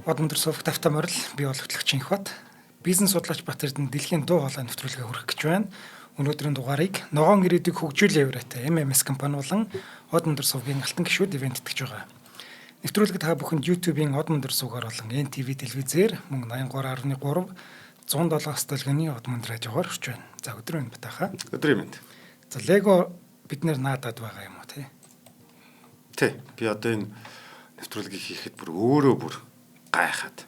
Одонтор сувагт автоморил биологчлогч Инхбат бизнес судлаач Батэрдэн дэлхийн дуу хоолой нэвтрүүлгээ хүргэх гэж байна. Өнөөдрийн дугаарыг ногоон ирээдүйг хөгжүүлэх яваатай MMS компани болон Одонтор сувгийн алтан гишүүд ивент итгэж байгаа. Нэвтрүүлэг та бүхэнд YouTube-ийн Одонтор сувгаар болон NTV телевизээр мөн 83.3 107 столгоны Одонтор радиогоор хүрч байна. За өдрийн батаха. Өдрийн мэнд. За Лего бид нэр наадад байгаа юм уу тий? Тий. Би одоо энэ нэвтрүүлгийг хийхэд бүр гайхаад.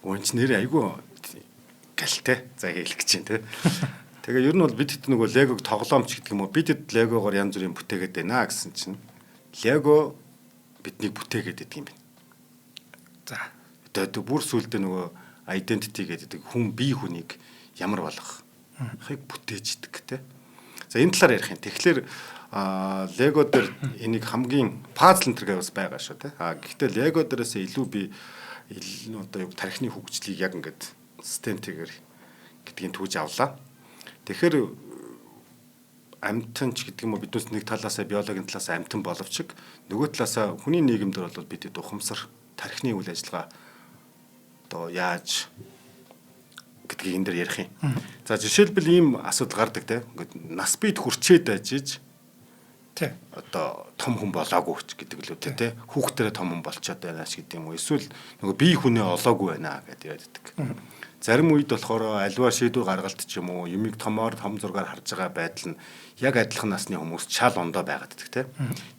Уунч нэр айгүй галтай за хэлэх гэж байна тий. Тэгээ ер нь бол бид хэд нөгөө Легог тоглоомч гэдэг юм уу? Бид хэд Легогоор янз бүрийн бүтээгээд байна гэсэн чинь Лего биднийг бүтээгээд идэг юм байна. За одоо бүр сүулдэ нөгөө identity гэдэг хүн бие хүнийг ямар болгох хыг бүтээж идэг тий. За энэ талаар ярих юм. Тэгэхээр Лего дээр энийг хамгийн пазл энтергээ бас байгаа шүү тий. Гэхдээ Лего дээрээс илүү би одоо тархины хөгжлийг яг ингээд системтэйгээр гэдгийг түүж авлаа. Тэгэхээр амьтанч гэдэг юм уу биднээс нэг талаасаа биологийн талаас амьтан боловч нөгөө талаасаа хүний нийгэмд бол бид ухамсар тархины үйл ажиллагаа одоо яаж гэдгийг энэ дээр ярих юм. За жишээлбэл ийм асуудал гардаг те. Ингээд нас бид хүрчээд ажиж тий. Одоо том хүн болоогүй ч гэдэг лүү те. Хүүхдэрээ том хүн болчиход байна ш гэдэг юм уу. Эсвэл нөгөө бие хүнээ олоогүй байна гэдээ яддаг. Зарим үед болохоор альва шийдвэр гаргалт ч юм уу юмыг том зургаар харж байгаа байдал нь яг адилхан насны хүмүүс чал ондоо байгаад байдаг те.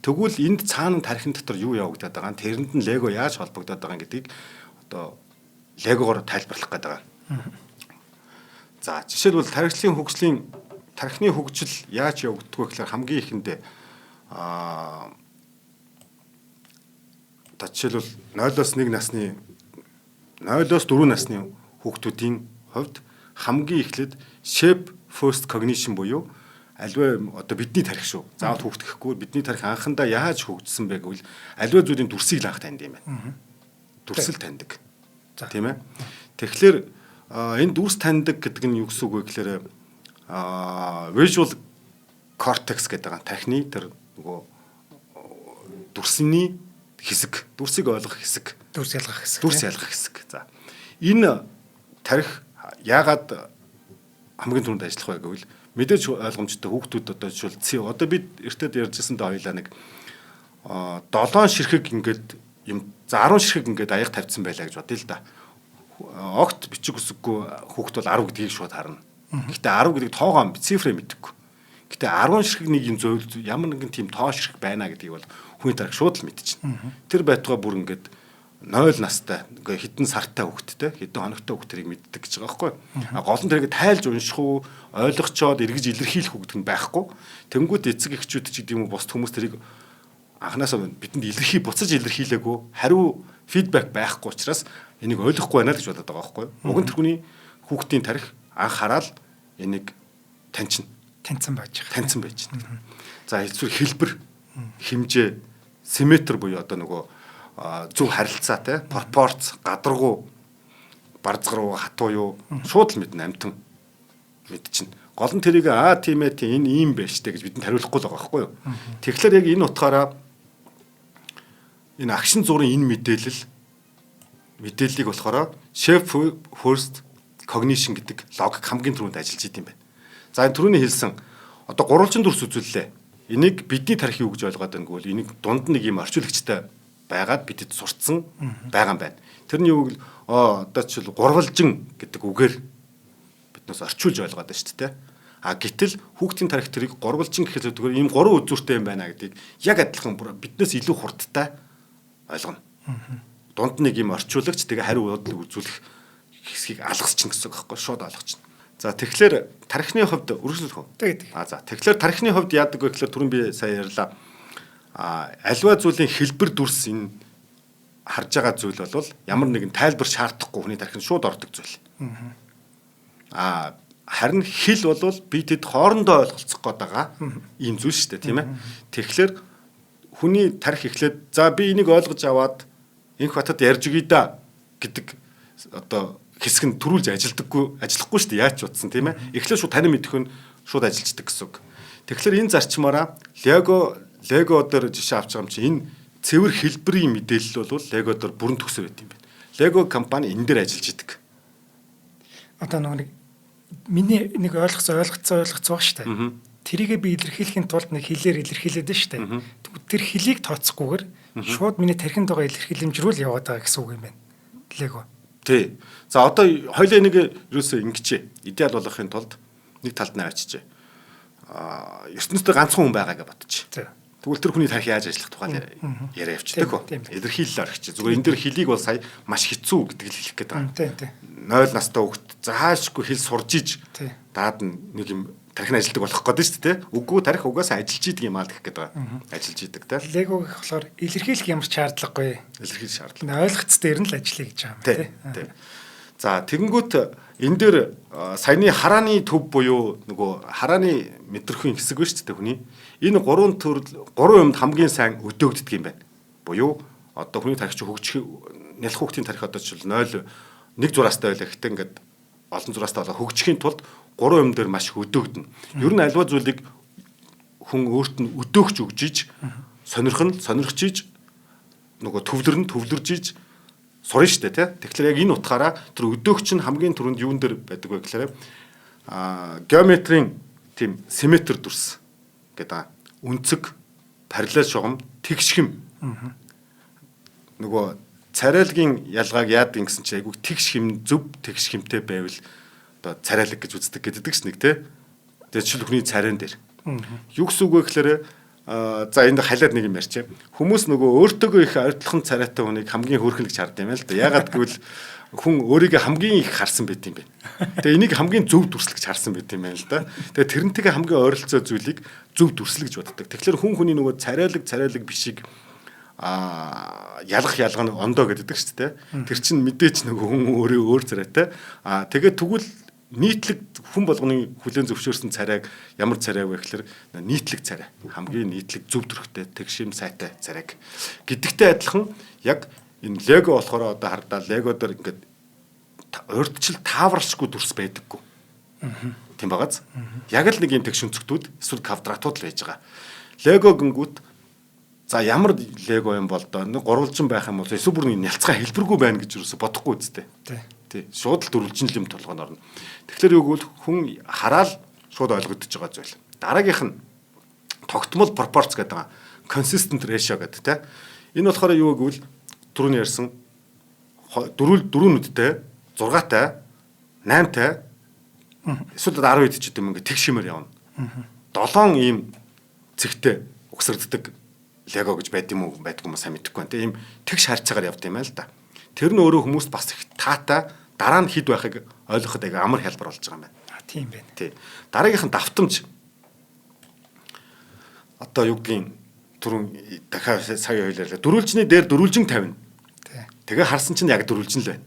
Тэгвэл энд цаана тархин дотор юу явагдаад байгаа нь тэрэнд нь Лего яаж холбогдоод байгаа гэдгийг одоо Легогоор тайлбарлах гээд байгаа. За жишээлбэл тархины хөгжил яаж явагддаг вэ гэхээр хамгийн ихэндээ жишээлбэл 0-ос 4 насны хүүхдүүдийн хувьд хамгийн эхлээд shape first cognition буюу аливаа одоо бидний тархи шүү. Заавал хүүхд гэхгүй бидний тархи анхандаа яаж хөгжсөн бэ гэвэл аливаа зүйлийн дүрсийг л анх танд юм байна. Дүрсэл таньдаг. Тийм ээ. Тэгэхээр энэ дүрс таньдаг гэдэг нь юу гэсэн үг вэ гэхээр visual cortex гэдэг байгаа тархины тэр нөгөө дүрсний хэсэг, дүрсийг ойлгох хэсэг, дүрс ялгах хэсэг. За энэ тархи яагаад хамгийн түрүүнд ажиллах вэ гэвэл мэдээж ойлгомжтой хүүхдүүд одоо жишээл одоо бид эртэд ярьжсэндээ хоёлаа нэг 7 ширхэг ингээд юм 10 ширхэг ингээд аяг тавьсан байлаа гэж бодъё л да. Огт бичиг үсэггүй хүүхд бол 10 гэдгийг шууд харна. Гэхдээ 10 гэдэг тоогоо цифрээ мэдэхгүй. Гэхдээ 10 ширхэг нэг юм зөвлөл ямар нэгэн тийм тоо ширхэг байна гэдгийг бол хүний тархи шууд л мэдчихнэ. Тэр байтугай бүр ингээд 0 настай хэдэн сартай хүүхдтэй хэдэн хоногтой хүүхдэрийг мэддэг гэж байгаа байхгүй. Гол нь тэрийг тайлж унших уу, ойлгочоод эргэж илэрхийлэх үг нь байхгүй. Тэнгүүд эцэг эхчүүд ч гэдэг юм уу бусд хүмүүс тэрийг анханасаа бидэнд буцаж илэрхийлээгүй хариу фидбек байхгүй учраас энийг ойлгохгүй байна л гэж бодоод байгаа байхгүй. Уг нь тэрхүүний хүүхдийн тархи анх хараад энийг таньсан байж байна. За эсвэл хэлбэр, хэмжээ, симметр буюу одоо нөгөө зөв харилцаа те пропорц гадаргуу барзгаруу хатуу юу шууд л мэднэ амтан мэдчихнэ. Гол нь тэрийг тийм ээ энэ ийм байж тээ гэж бидэнд хариулахгүй л байгаа байхгүй юу. Тэгэхээр яг энэ утгаараа энэ агшин зургийн энэ мэдээллийг болохоор shape first cognition гэдэг логик хамгийн түрүүнд ажиллаж идэм байна. За энэ түрүүний хэлсэн одоо гурвалжин дүрс үзүүллээ. Энийг бидний тархи юу гэж ойлгоод байна гэвэл энийг дунд нэг юм орчуулагчтай байгаад бидэд сурцсан байгаа юм байна. Тэрний үг л одоо жишээл гурвалжин гэдэг үгээр биднээс орчуулж ойлгоод байна шүү дээ. Гэтэл хүүхдийн тархи тэрийг гурвалжин гэхээс зүгээр ийм гурван үзүүртэй юм байна гэдгийг яг адилхан биднээс илүү хурдтай ойлгоно. Дунд нэг юм орчуулагч тэгээ хариу үзүүлэх хэсгийг алгасчихна гэсэн үг байхгүй шууд ойлгочихно. За тэгэхээр тархины хувьд үргэлжлүүлэх үү? За тэгэхээр тархины хувьд яадаг вэ гэхээр түрүүн би сая ярьлаа. Аливаа зүйлийн хэлбэр дүрс энэ харж байгаа зүйл бол ямар нэгэн тайлбар шаардахгүй хүний тархинд шууд ордог зүйл. Харин хэл бол бидэд хоорондоо ойлголцох гээд байгаа ийм зүйл шүү дээ тийм ээ. Тэгэхээр хүний тархи эхлээд за би энийг ойлгож аваад Инхбатад ярьж өгье да гэдэг одоо хэсэг нь төрүүлж ажиллахгүй шүү дээ яаж ч утсан тийм ээ. Эхлээд шууд танин мэдэх нь шууд ажиллаждаг гэсэн үг. Тэгэхээр энэ зарчмаараа Лего дээр жишээ авч байгаа юм чи энэ цэвэр хэлбэрийн мэдээлэл бол Лего дээр бүрэн төгсөр байт юм байна. Lego компани энэ дээр ажиллаж идэг. Одоо нэг миний нэг ойлгоцсон баг штэ. Тэрийгээ би илэрхийлэхийн тулд нэг хэлээр илэрхийлээд нь штэ. Тэр хэлийг тооцохгүйгээр шууд миний тархинд байгаа илэрхийлэмж рүү л яваад байгаа гэсэн үг юм байна. Lego. Тий. За одоо хоёлаа нэг ерөөсөө ингэчээ. Идеал болгохын тулд нэг талд нь авчижээ. ертөнцид ганцхан хүн байгаа гэж бодчих. Тэгвэл тэр хүний тарих яаж ажиллах тухай яриа явчихдаг хөө. Илэрхийлэл орчих. Зүгээр энэ дэр хэлийг бол сая маш хэцүү гэдэг л хэлэх гээд байгаа. 0 настай хүүхэд заашгүй хэл сурж иж даад нэг юм тарих нь ажилдаг болох гэдэг шүү дээ. Үгүй тарих угаасаа ажиллаж идэг юм аа гэх гээд байгаа. Ажиллаж идэг те. Лего гэх болохоор илэрхийлэх ямар шаардлагагүй. Илэрхийлэх шаардлага. Ойлгоц дээр нь л ажиллая гэж байгаа юм те. За тэгэнгүүт энэ дээр саяны харааны төв буюу нөгөө харааны мэдрэхүйн хэсэг ба шүү дээ хүний. Энэ гурван юмд хамгийн сайн өдөөгддөг юм байна. Буюу одоо хүний тарих чи хөгжих нялх хүүхдийн тарих одоо ч 0 1 зураастай байлаа гэхдээ ингээд олон зураастай болоо хөгжихийн тулд гурван юм дээр маш өдөөгдөнө. Ер нь альва зүйлийг хүн өөрт нь өдөөгч өгж иж сонирхож иж нөгөө төвлөрж иж сурна шүү дээ тий. Тэгэхээр яг энэ утгаараа тэр өдөөгч нь хамгийн түрүүнд юун дээр байдаг вэ гэхээр геометрийн тийм симметр дүрс гэдэг үнцэг параллел шугам тэгшхэм нөгөө царайлгийн ялгааг яадаг гэсэн чи айгүй тэгшхэм зөв тэгшхэмтэй байвал одоо царайлаг гэж үздэг гэдэг ш нэг тий. Тэгээд жишээл хүний царайн дээр юу гэсэн үг вэ гэхээр за энд халиад нэг юм ярьчих. Хүмүүс нөгөө өөртөөгөө их ойдлохон царайтай хүнийг хамгийн хөөрхөн гэж хардсан юм байна л да. Ягаад гэвэл хүн өөрийгөө хамгийн их харсан байт юм байна. Тэгээ энийг хамгийн зөв дүрслэл гэж харсан байт юм байна л да. Тэгээ тэрнтэйгээ хамгийн ойролцоо зүйлийг зөв дүрслэл гэж боддог. Тэгэхээр хүн хүний нөгөө царайлаг бишиг ялгах ялгаа нь ондоо гэдэг шүү дээ. Тэр чинь мэдээч нөгөө хүн өөрөө өөр царайтай. Тэгээ тэгвэл нийтлэг хүн болгоны хүлээн зөвшөөрсөн царайг ямар царай вэ гэхээр нийтлэг царай. Хамгийн нийтлэг зөв төрхтэй тэгшим сайтай царайг. Гэдэгтэй адилхан яг энэ Лего болохоор одоо хардаа Лего дээр ингээд урдчил тааваршгүй дүрс байдаггүй. Тийм багаз. Яг л нэг юм тэгшүнцгтүүд эсвэл квадратууд л байж байгаа. Лего гингүүт за ямар Лего юм бол доо нэг гурвалжин байх юм бол эсвэл бүр нэг нялцгай хэлбэргүй байна гэж юусо бодохгүй үстэй. Тий. Шууд л дөрвөлжин юм толгойн орно. Тэгэхээр юу гэвэл хүн хараад шууд ойлгогдож байгаа зүйл. Дараагийнх нь тогтмол пропорц гэдэг байгаа. Consistent ratio гэдэг тий. Энэ болохоор юу гэвэл түрүүний ярьсан дөрүүнүүдтэй 6-тай 8-тай эсвэл 10 хэд ч юм ингээд тэг шимээр явна. 7 ийм цэгтэй угсарддаг Лего гэж байд юм уу байдгүй юм сайн мэдэхгүй байна. Тэ ийм тэгш харьцаагаар явд юм аа л да. Тэр нь өөрөө хүмүүст бас их таатай дараа нь хэд байхыг ойлгоход аяга амар хялбар болж байгаа юм байна. Тийм байна. Тий. Дараагийнх нь давтамж. Одоо юу гэдгийг түрүүн дахиад сая хоёлаа дөрвөлжний дээр дөрвөлжин тавина. Тий. Тэгээ харсан чинь яг дөрвөлжин л байна.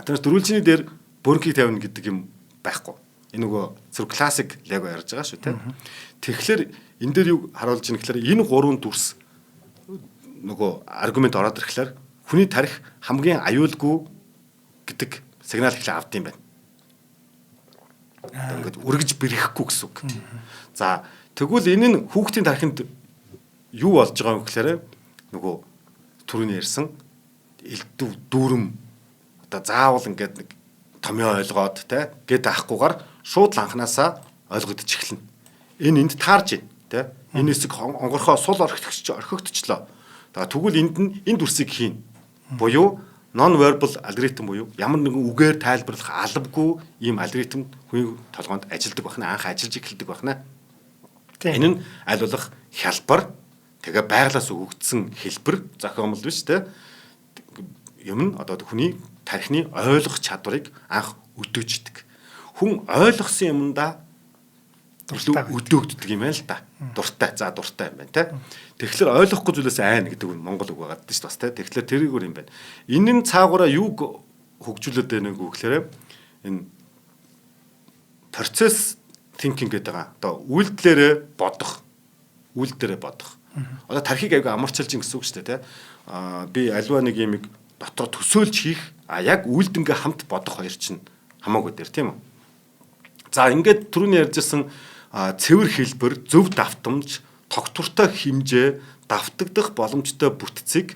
Тэрс дөрвөлжний дээр бөрөнхийг тавина гэдэг юм байхгүй. Энэ нөгөө зөв классик Лего ярьж байгаа шүү тий. Тэгэхээр энэ дээр юу харуулж ийн гэхээр энэ гурван дүрс нөгөө аргумент ороод ирэхлээр хүний тарих хамгийн аюулгүй гэдэг сигнал ихлэ авд юм байна. Ингээд үргэж бэрхэхгүй гэсэн үг. За тэгвэл энэ нь хүүхдийн тархинд юу болж байгаа юм гэхээр нөгөө түрүүний ярьсан элдв дүүрэм одоо заавал ингээд нэг томьёо ойлгоод те гэд авахгүйгээр шууд л анханасаа ойлгогдож эхэлнэ. Энэ энд таарж байна те. Энэ хэсэг онгорхоо сул орхигдчихлоо. Тэгвэл энд нь энэ дүрсийг хийн. Буюу non-verbal алгоритм буюу ямар нэгэн үгээр тайлбарлах албагүй ийм алгоритм хүний толгойд ажилладаг байна. Анх ажиллаж эхэлдэг байна. Энэ нь аль болох хялбар тэгээ байглаас өгөгдсөн хэлбэр зохиомл биш те. Юм нь одоо хүний тархины ойлгох чадварыг анх өдөөждөг. Хүн ойлгосон юмдаа өдөөгддөг юм байна л да. Дуртай. За дуртай юм байна те. Тэгэхээр ойлгохгүй зүйлээс айна гэдэг нь монгол үг байгаад шүү дээ бас те. Тэгэхээр тэрийгөр юм байна. Энэ нь цаагаараа юуг хөгжүүлээд байна вэ гэхээр энэ процесс thinking гэдэг байгаа. Одоо үйлдэлээрээ бодох. Одоо тархийг аяга амарчилж гэсэн үг шүү дээ те. Би альва нэг юмыг дотор төсөөлж хийх яг үйлдэнгээ хамт бодох хоёр чинь хамаагүй дээр тийм үү. За ингээд түрүүний ярьжсэн цэвэр хэлбэр, зөв давтамж, тогтвортой хэмжээ, давтагдах боломжтой бүтцийг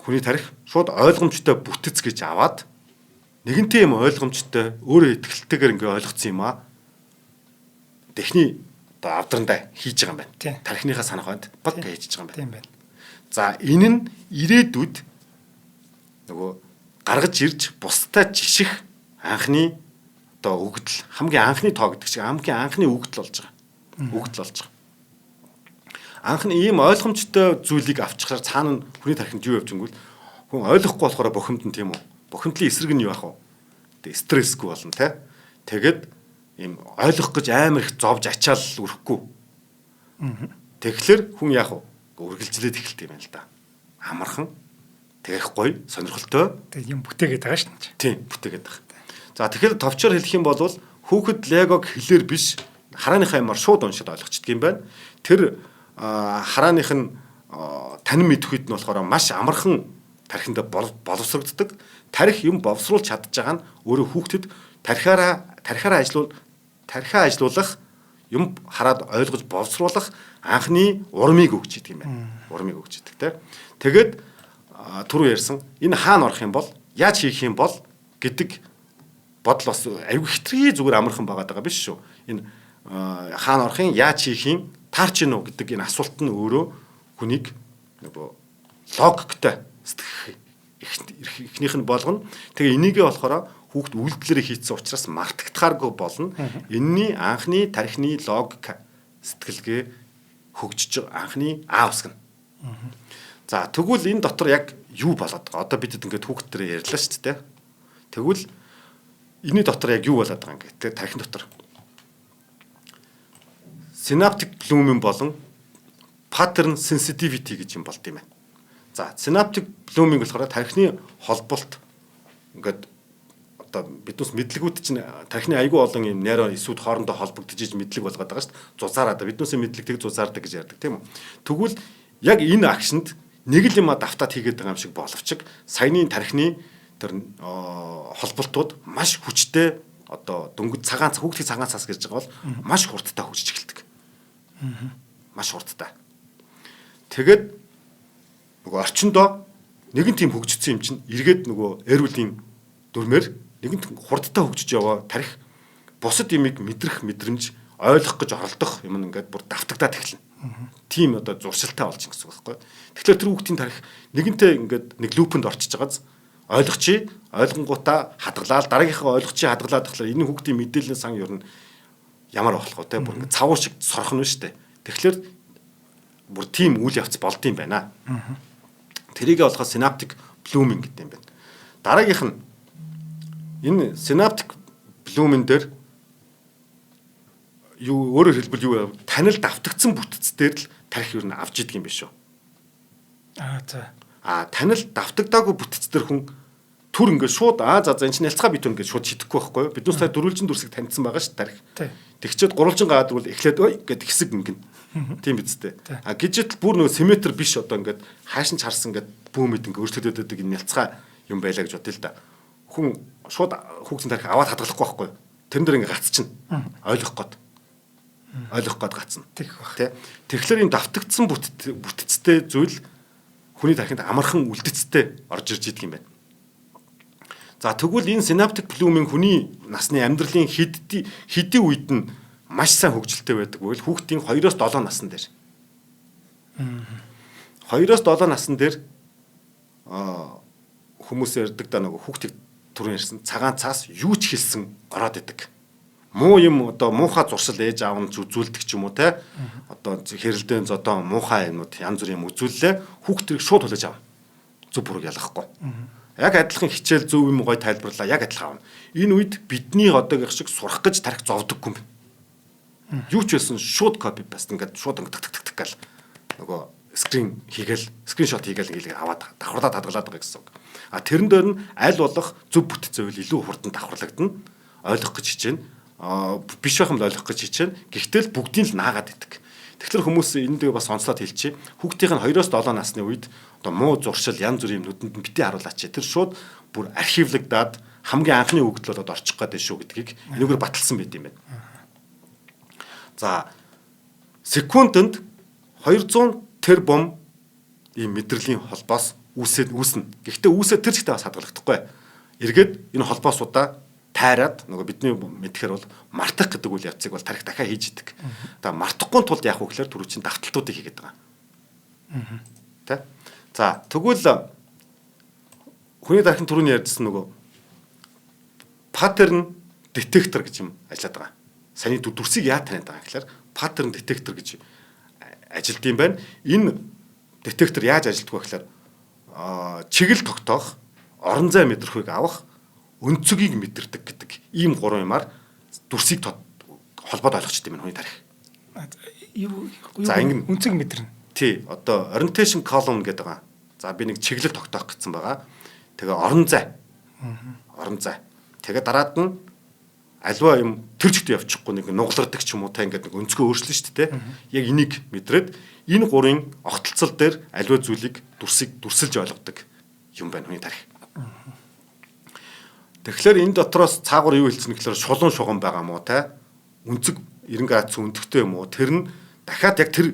хүний тарих шууд ойлгомжтой бүтэц гэж аваад нэгэнтээ юм ойлгомжтой өөрөө ихтгэлтэйгээр ингээ ойлгоцсон юм аа. Техний одоо авдрандаа хийж байгаа юм байна. Тархиныхаа санах байд баг гэж хийж байгаа юм байна. Тийм байна. За энэ нь ирээдүйд нөгөө гаргаж ирж бусдаа жиших анхны одоо өгдөл хамгийн анхны тоо гэдэг чинь хамгийн анхны өгдөл болж байгаа. Өгдөл болж байгаа. Анхны ийм ойлгомжтой зүйлийг авчихаар цаана нь хүний тархинд юу явж ингүүл хүн ойлгохгүй болохоор бохимдон тийм үү? Бохимдлын эсрэг нь юу ах вэ? Тэгээ стрессгүй болно те. Тэгээд ийм ойлгох гэж амар их зовж ачаал өрөхгүй. Тэгэхээр хүн яах вэ? Үргэлжлээд эхэлт юм байна л да. Амархан тэгэх гоё, сонирхолтой. Тэг юм бүтээгээд байгаа шүү дээ. Тийм, бүтээгээд байгаа. За тэгэхээр товчоор хэлэх юм бол хүүхэд легог хэлээр биш харааныхаа юмар шууд уншаад ойлгочдөг юм байна. Тэр харааных нь танин мэдэх үед нь болохоор маш амархан тархинд боловсрогддог. Тарих юм боловсруулж чадж байгаа нь өөрөө хүүхдэд тархиараа ажилуулах юм хараад ойлгож боловсруулах анхны урмыг өгч идэг юм байна. Урмыг өгч идэг те. Тэгээд түрүү ярьсан энэ хаана орох юм бол яаж хийх юм бол гэдэг бодол бас аюу хитрхи зүгээр амархан байгаа биш шүү. Энэ хаана орохын яаж хийхин таарч гинөө гэдэг энэ асуулт нь өөрөө хүнийг нөгөө логиктой сэтгэх эхнийх нь болгоно. Тэгээ энийгээ болохоор хүүхд үйлдэлээр хийцсэн учраас мартагдахааргүй болно. Энэний анхны тархины логик сэтгэлгээ хөгжиж анхны А усгана. За тэгвэл энэ дотор яг юу болоод байгаа? Одоо бид ингээд хүүхдтэй ярьлаа шүү дээ. Тэгвэл энэний дотор яг юу болоод байгаа юм гээд тархин дотор synaptic blooming болон pattern sensitivity гэж юм болд юм байна. За synaptic blooming болохоор тархины холболт ингээд одоо биднес мэдлэгүүд чинь тархины айгүй олон юм нейрон эсүүд хоорондоо холбогдож мэдлэг болгоод байгаа шүү дээ. Зузаараад биднесийн мэдлэгтэй зузаардаг гэж ярьдаг тийм үү. Тэгвэл яг энэ акшнд нэг л юм давтаад хийгээд байгаа юм шиг боловч саяны тархины тэр холболтууд маш хүчтэй одоо дөнгөж хүүхдийн цагаан цас гэж байгаа бол маш хурдтай хөгжиж эхэлдэг. Маш хурдтай. Тэгээд нөгөө орчиндоо нэгэн тийм хөгжсөн юм чинь эргээд нөгөө эрүүлийн дүрмээр нэгэн хурдтай хөгжиж яваа тарих бусад юмыг мэдрэх мэдрэмж ойлгох гэж оролдох юм ингээд бүр давтагдаад эхэлнэ. Тийм одоо зуршилтай болж гэсэн үг байхгүй. Тэгэхээр тэр хүүхдийн тарих нэгэнтээ ингээд нэг лупэнд орчиж байгааз ойлгочих, ойлгонгуудаа хадгалаад дараагийнхаа ойлгочих хадгалаад тахлаа энэ хүүхдийн мэдээллийн сан ер нь ямар болох вэ те бүр ингээд цавуур шиг сорхно шүү дээ. Тэгэхээр бүр тийм үйл явц болд юм байна. Тэрийг болохоо synaptic blooming гэдэг юм байна. Дараагийнх нь энэ synaptic blooming дээр юу өөрөөр хэлбэл юу танил давтагдсан бүтцээр л тарих юу н авч идэг юм биш үү? За. Танил давтагдаагүй бүтц дээр хүн түр ингээд шууд за энэ чинь ялцгаа битүүн ингээд шууд шидэхгүй байхгүй юу? Биднээс та дөрвөлжин дүрсийг таньдсан байгаа шүү тарих. Тэгчээд гурвалжин гаадаг бол эхлээд ой гэд хэсэг ингэнэ. Тийм биз дээ. Гижэтэл бүр нөгөө симметр биш одоо ингээд хаашин ч харсан ингээд бүүмэд ингээд өөрчлөгдөд байдаг энэ ялцгаа юм байлаа гэж бодъё л да. Хүн шууд хүүхдийн тарих аваад хадгалахгүй байхгүй юу? Тэрэн дээр ингээд гацчихна. Ойлгох гээд гацна. Тэ. Тэгэхээр энэ давтагдсан бүтцтэй зүйл хүний тархинд амархан үлдэцтэй орж ирж идэг юм байна. За тэгвэл энэ synaptic blooming хүний насны амьдралын хэдий үед нь маш сайн хөгжилтэй байдаг бол хүүхдийн 2-7 насн дээр. 2-7 насн дээр хүмүүс ярьдаг да нөгөө хүүхдийг түрүүн ярьсан цагаан цаас юу ч хэлсэн ороод идэг. Муу юм одоо муухай зуршил ээж аав нь үзүүлдэг ч юм уу те. Одоо хэрэлдэн зодоо муухай юмуд янз бүрийн юм үзүүллээ хүүхдийг шууд хүлээж авна. Зөв бүрэг ялгахгүй. Яг адилхан хичээл зөв юм гой тайлбарлаа яг адилхан авна. Энэ үед бидний одоогийнх шиг сурах гэж тарих зовдөггүй юм. Юу ч байсан шууд копи паст ингээд шууд таг гал нөгөө скриншот хийгээл аваад давхарлаад хадгалаад байгаа гэсэн үг. Тэрэн дээр нь аль болох зөв бүтцээвэл илүү хурдан давхарлагдана. Ойлгох гэж хичээнэ. Биш байх юм л ойлгох гэж хичээнэ. Гэхдээ л бүгдийг л наагаад идэг. Тэгэхээр хүмүүс энд дээр бас онцлоод хэлчихье. Хүүхдийн 2-7 насны үед одоо муу зуршил янз бүрийн нүдэнд нь битээ харуулаач. Тэр шууд бүр архивлагдаад хамгийн анхны өгдөл болоод орчих гээд шүү гэдгийг энэгээр баталсан байт юм байна. За секундэд 200 тэрбум ийм мэдрэлийн холбоос үүснэ. Гэхдээ үүсээ тэр чигтээ бас хадгалагдахгүй. Эргээд энэ холбоосуудаа тайраад нөгөө бидний мэдхээр бол мартах гэдэг үйл явцыг бол тарих дахиад хийж идэг. За мартахгүй тулд яах вэ гэхээр түрүү чинь давталтуудыг хийгээд байгаа. Тэ? За тэгвэл хүний тархин түрүүний ярьжсэн нөгөө паттерн детектор гэж юм ажиллаад байгаа. Саяны дүрсийг яа таниад байгаа гэхээр паттерн детектор гэж ажилд юм байна. Энэ детектор яаж ажилддаг вэ гэхээр чиглэл тогтоох, орон зай мэдрэхүйг авах, өнцөгийг мэдэрдэг гэдэг ийм гурван юмар дүрсийг холбоод ойлгочтой юм хүний тарих. Юу өнцөг мэдэрнэ. Тий, одоо orientation column гэдэг байгаа. За би нэг чиглэл тогтоох гэсэн байгаа. Тэгээ орон зай. Орон зай. Тэгээ дараад нь альва юм тэр чигт явчихгүй нэг нугалардаг ч юм уу та ингээд нэг өнцгөө өөрчлөн шүү дээ. Яг энийг мэдрээд энэ гурийн огтлцол дээр альва зүйлийг дүрсэлж ойлгодог юм байна хүний тарих. Тэгэхээр энэ дотроос цаагуур юу хэлсэн гэхээр шулуун шугам байгаа мó те өнцөг 90 градус өндөртэй юм уу тэр нь дахиад яг тэр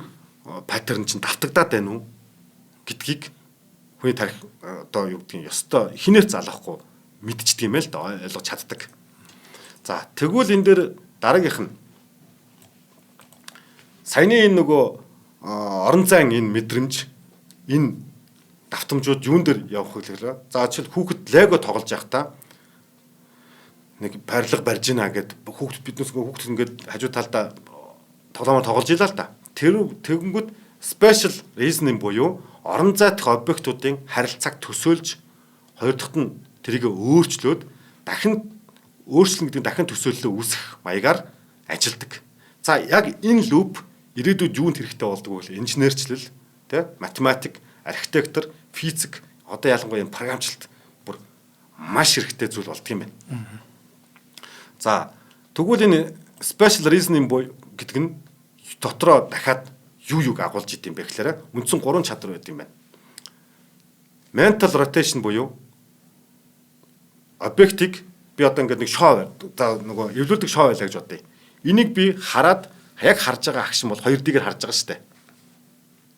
паттерн чинь давтагдаад байна уу гэдгийг хүний тарих одоо юу гэдгийг ёстой хинээр залахгүй мэдчихдэг юм л да ойлгож чаддаг. За тэгвэл энэ дээр дараагийнх нь саяны энэ нөгөө орон зайн энэ мэдрэмж энэ давтамжууд юун дээр явах вэ гэхээр за жишээл хүүхэд лего тоглож байхдаа нэг барилга барьж гинэ гэд биднээс хүүхэд ингээд хажуу талдаа тоглоомоор тоглож илаа л да. Тэр тэгэнгүүт special reasoning буюу орон зай дахь объектуудын харилцааг төсөөлж хоёр дахьт нь тэрийг өөрчлөөд дахин өөрчлөн гэдэг дахин төсөөллөө үүсгэх маягаар ажилдаг. За яг энэ луп ирээдүйд юунд хэрэгтэй болдог вэ? Инженерчлэл, тэ математик, архитектор, физик одоо ялангуяа програмчлалт бүр маш хэрэгтэй зүйл болдго юм байна. За тэгвэл энэ special reasoning гэдэг нь дотроо дахиад юуг агуулж идэм бэ гэхээр үндсэн 3 чадвар байдаг юм байна. Mental rotation буюу объектыг би одоо ингээд нэг шоу за нөгөө эвлүүлдэг шоу байлаа гэж бодъё. Энийг би хараад яг харж байгаа агшин бол 2D-гээр харж байгаа шүү дээ.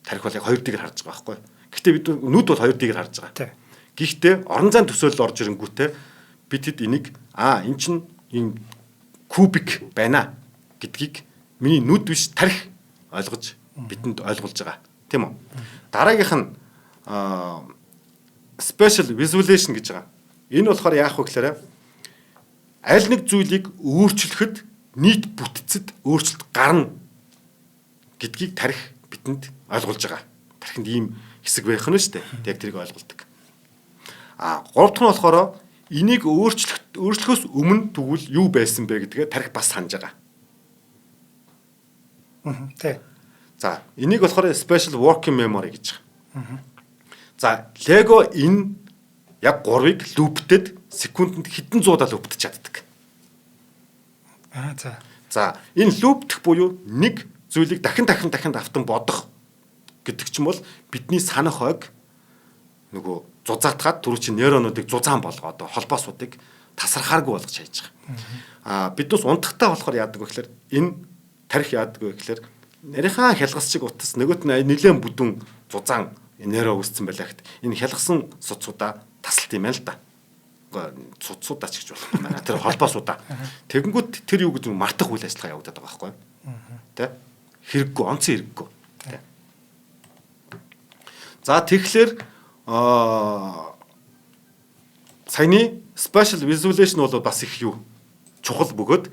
Тарих бол яг 2D-гээр харж байгаа байхгүй. Гэхдээ бид нүд бол 2D-гээр харж байгаа. Гэхдээ орон зайн төсөөлөл орж ирэнгүүтээ бид хэд энийг эн чинь энэ кубик байна гэдгийг миний нүд биш тарих ойлгож бидэнд ойлгуулж байгаа. Тийм үү? Дараагийнх нь special visualization гэж байгаа. Энэ болохоор яах вэ гэхээр аль нэг зүйлийг өөрчлөхөд нийт бүтцэд өөрчлөлт гарна гэдгийг тарих бидэнд ойлгуулж байгаа. Тархинд ийм хэсэг байх нь шүү дээ. Яг тэрийг ойлгуулдаг. Гурав дахь нь болохоор энийг өөрчлөхөөс өмнө тэгвэл юу байсан бэ гэдгээ тарих бас санаж байгаа. Тий. За, энийг болохоор special working memory гэж байгаа. За, Lego энэ яг 3-ыг луптэд секундэд хэдэн зуудаа луптж чаддаг. За, энэ луптэх буюу нэг зүйлийг дахин давтан бодох гэдэг ч юм бол бидний санах хойг нөгөө зузаатгаад түрүү чи нейронуудыг зузаан болгоод холбоосуудыг тасархааргүй болгож хайж байгаа. Биднээс унтахтаа болохоор яадаг вэ гэхээр энэ тарих яадаг вэ гэхээр нарийнхаа хялгас чиг утас нөгөөт нь нэлээд бүдүүн зузаан нейро үүссэн байлаа гэхэд энэ хялгасан суцуудаа тасалт юм л да. Цуцуудаа ч гэж болохгүй байна. Тэр холбоосуудаа. Тэгэнгүүт тэр юу гэдэг нь мартах үйл ажиллагаа явагдаад байгаа байхгүй юу? Тэ? Хэрэггүй, онцон хэрэггүй. Тэ. За тэгэхээр саяны special visualization бол бас их юу чухал бөгөөд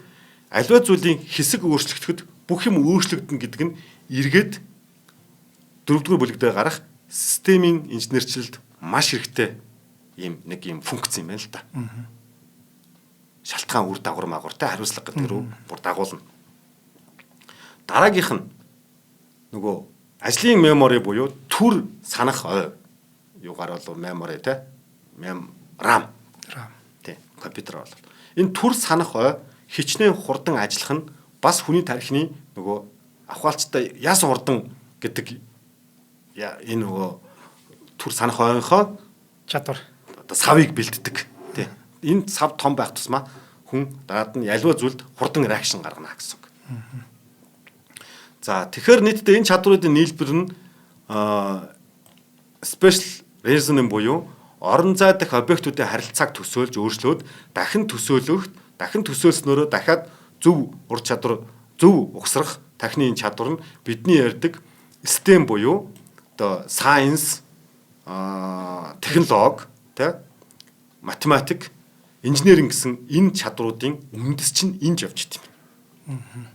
аливаа зүйлийн хэсэг өөрчлөгдөхөд бүх юм өөрчлөгдөн гэдэг нь эргээд дөрөвдүгээр бүлэг дээр гарах системийн инженерчлэлд маш хэрэгтэй ийм функц юм байна л да. Шалтгаан үр дагавар магвартай хариуцлага гэдэг рүү бүр дагуулна. Дараагийнх нь нөгөө ажлын мемори буюу төр санах юугаар бол мемори те RAM тий компьютер бол энэ төр санах хичнээн хурдан ажиллах нь бас хүний тархины нөгөө авхаалцтай яасан хурдан гэдэг энэ нөгөө төр санах ойнхоо чадвар одоо савыг бэлддэг тий энэ сав том байх тусмаа хүн дараад нь ялва зүйлд хурдан реакшн гаргана гэсэн үг. За тэгэхээр нийтдээ энэ чадваруудын нийлбэр нь special reasoning буюу орон зай дахь объектуудын харилцааг төсөөлж өөрчлөөд дахин төсөөлснөөрөө дахиад зөв ур чадвар, зөв угсрах техникийн чадвар нь бидний ярьдаг STEM буюу одоо science, технологи, математик, инженеринг гэсэн энэ чадруудын үндэс чинь энд явж идэв юм.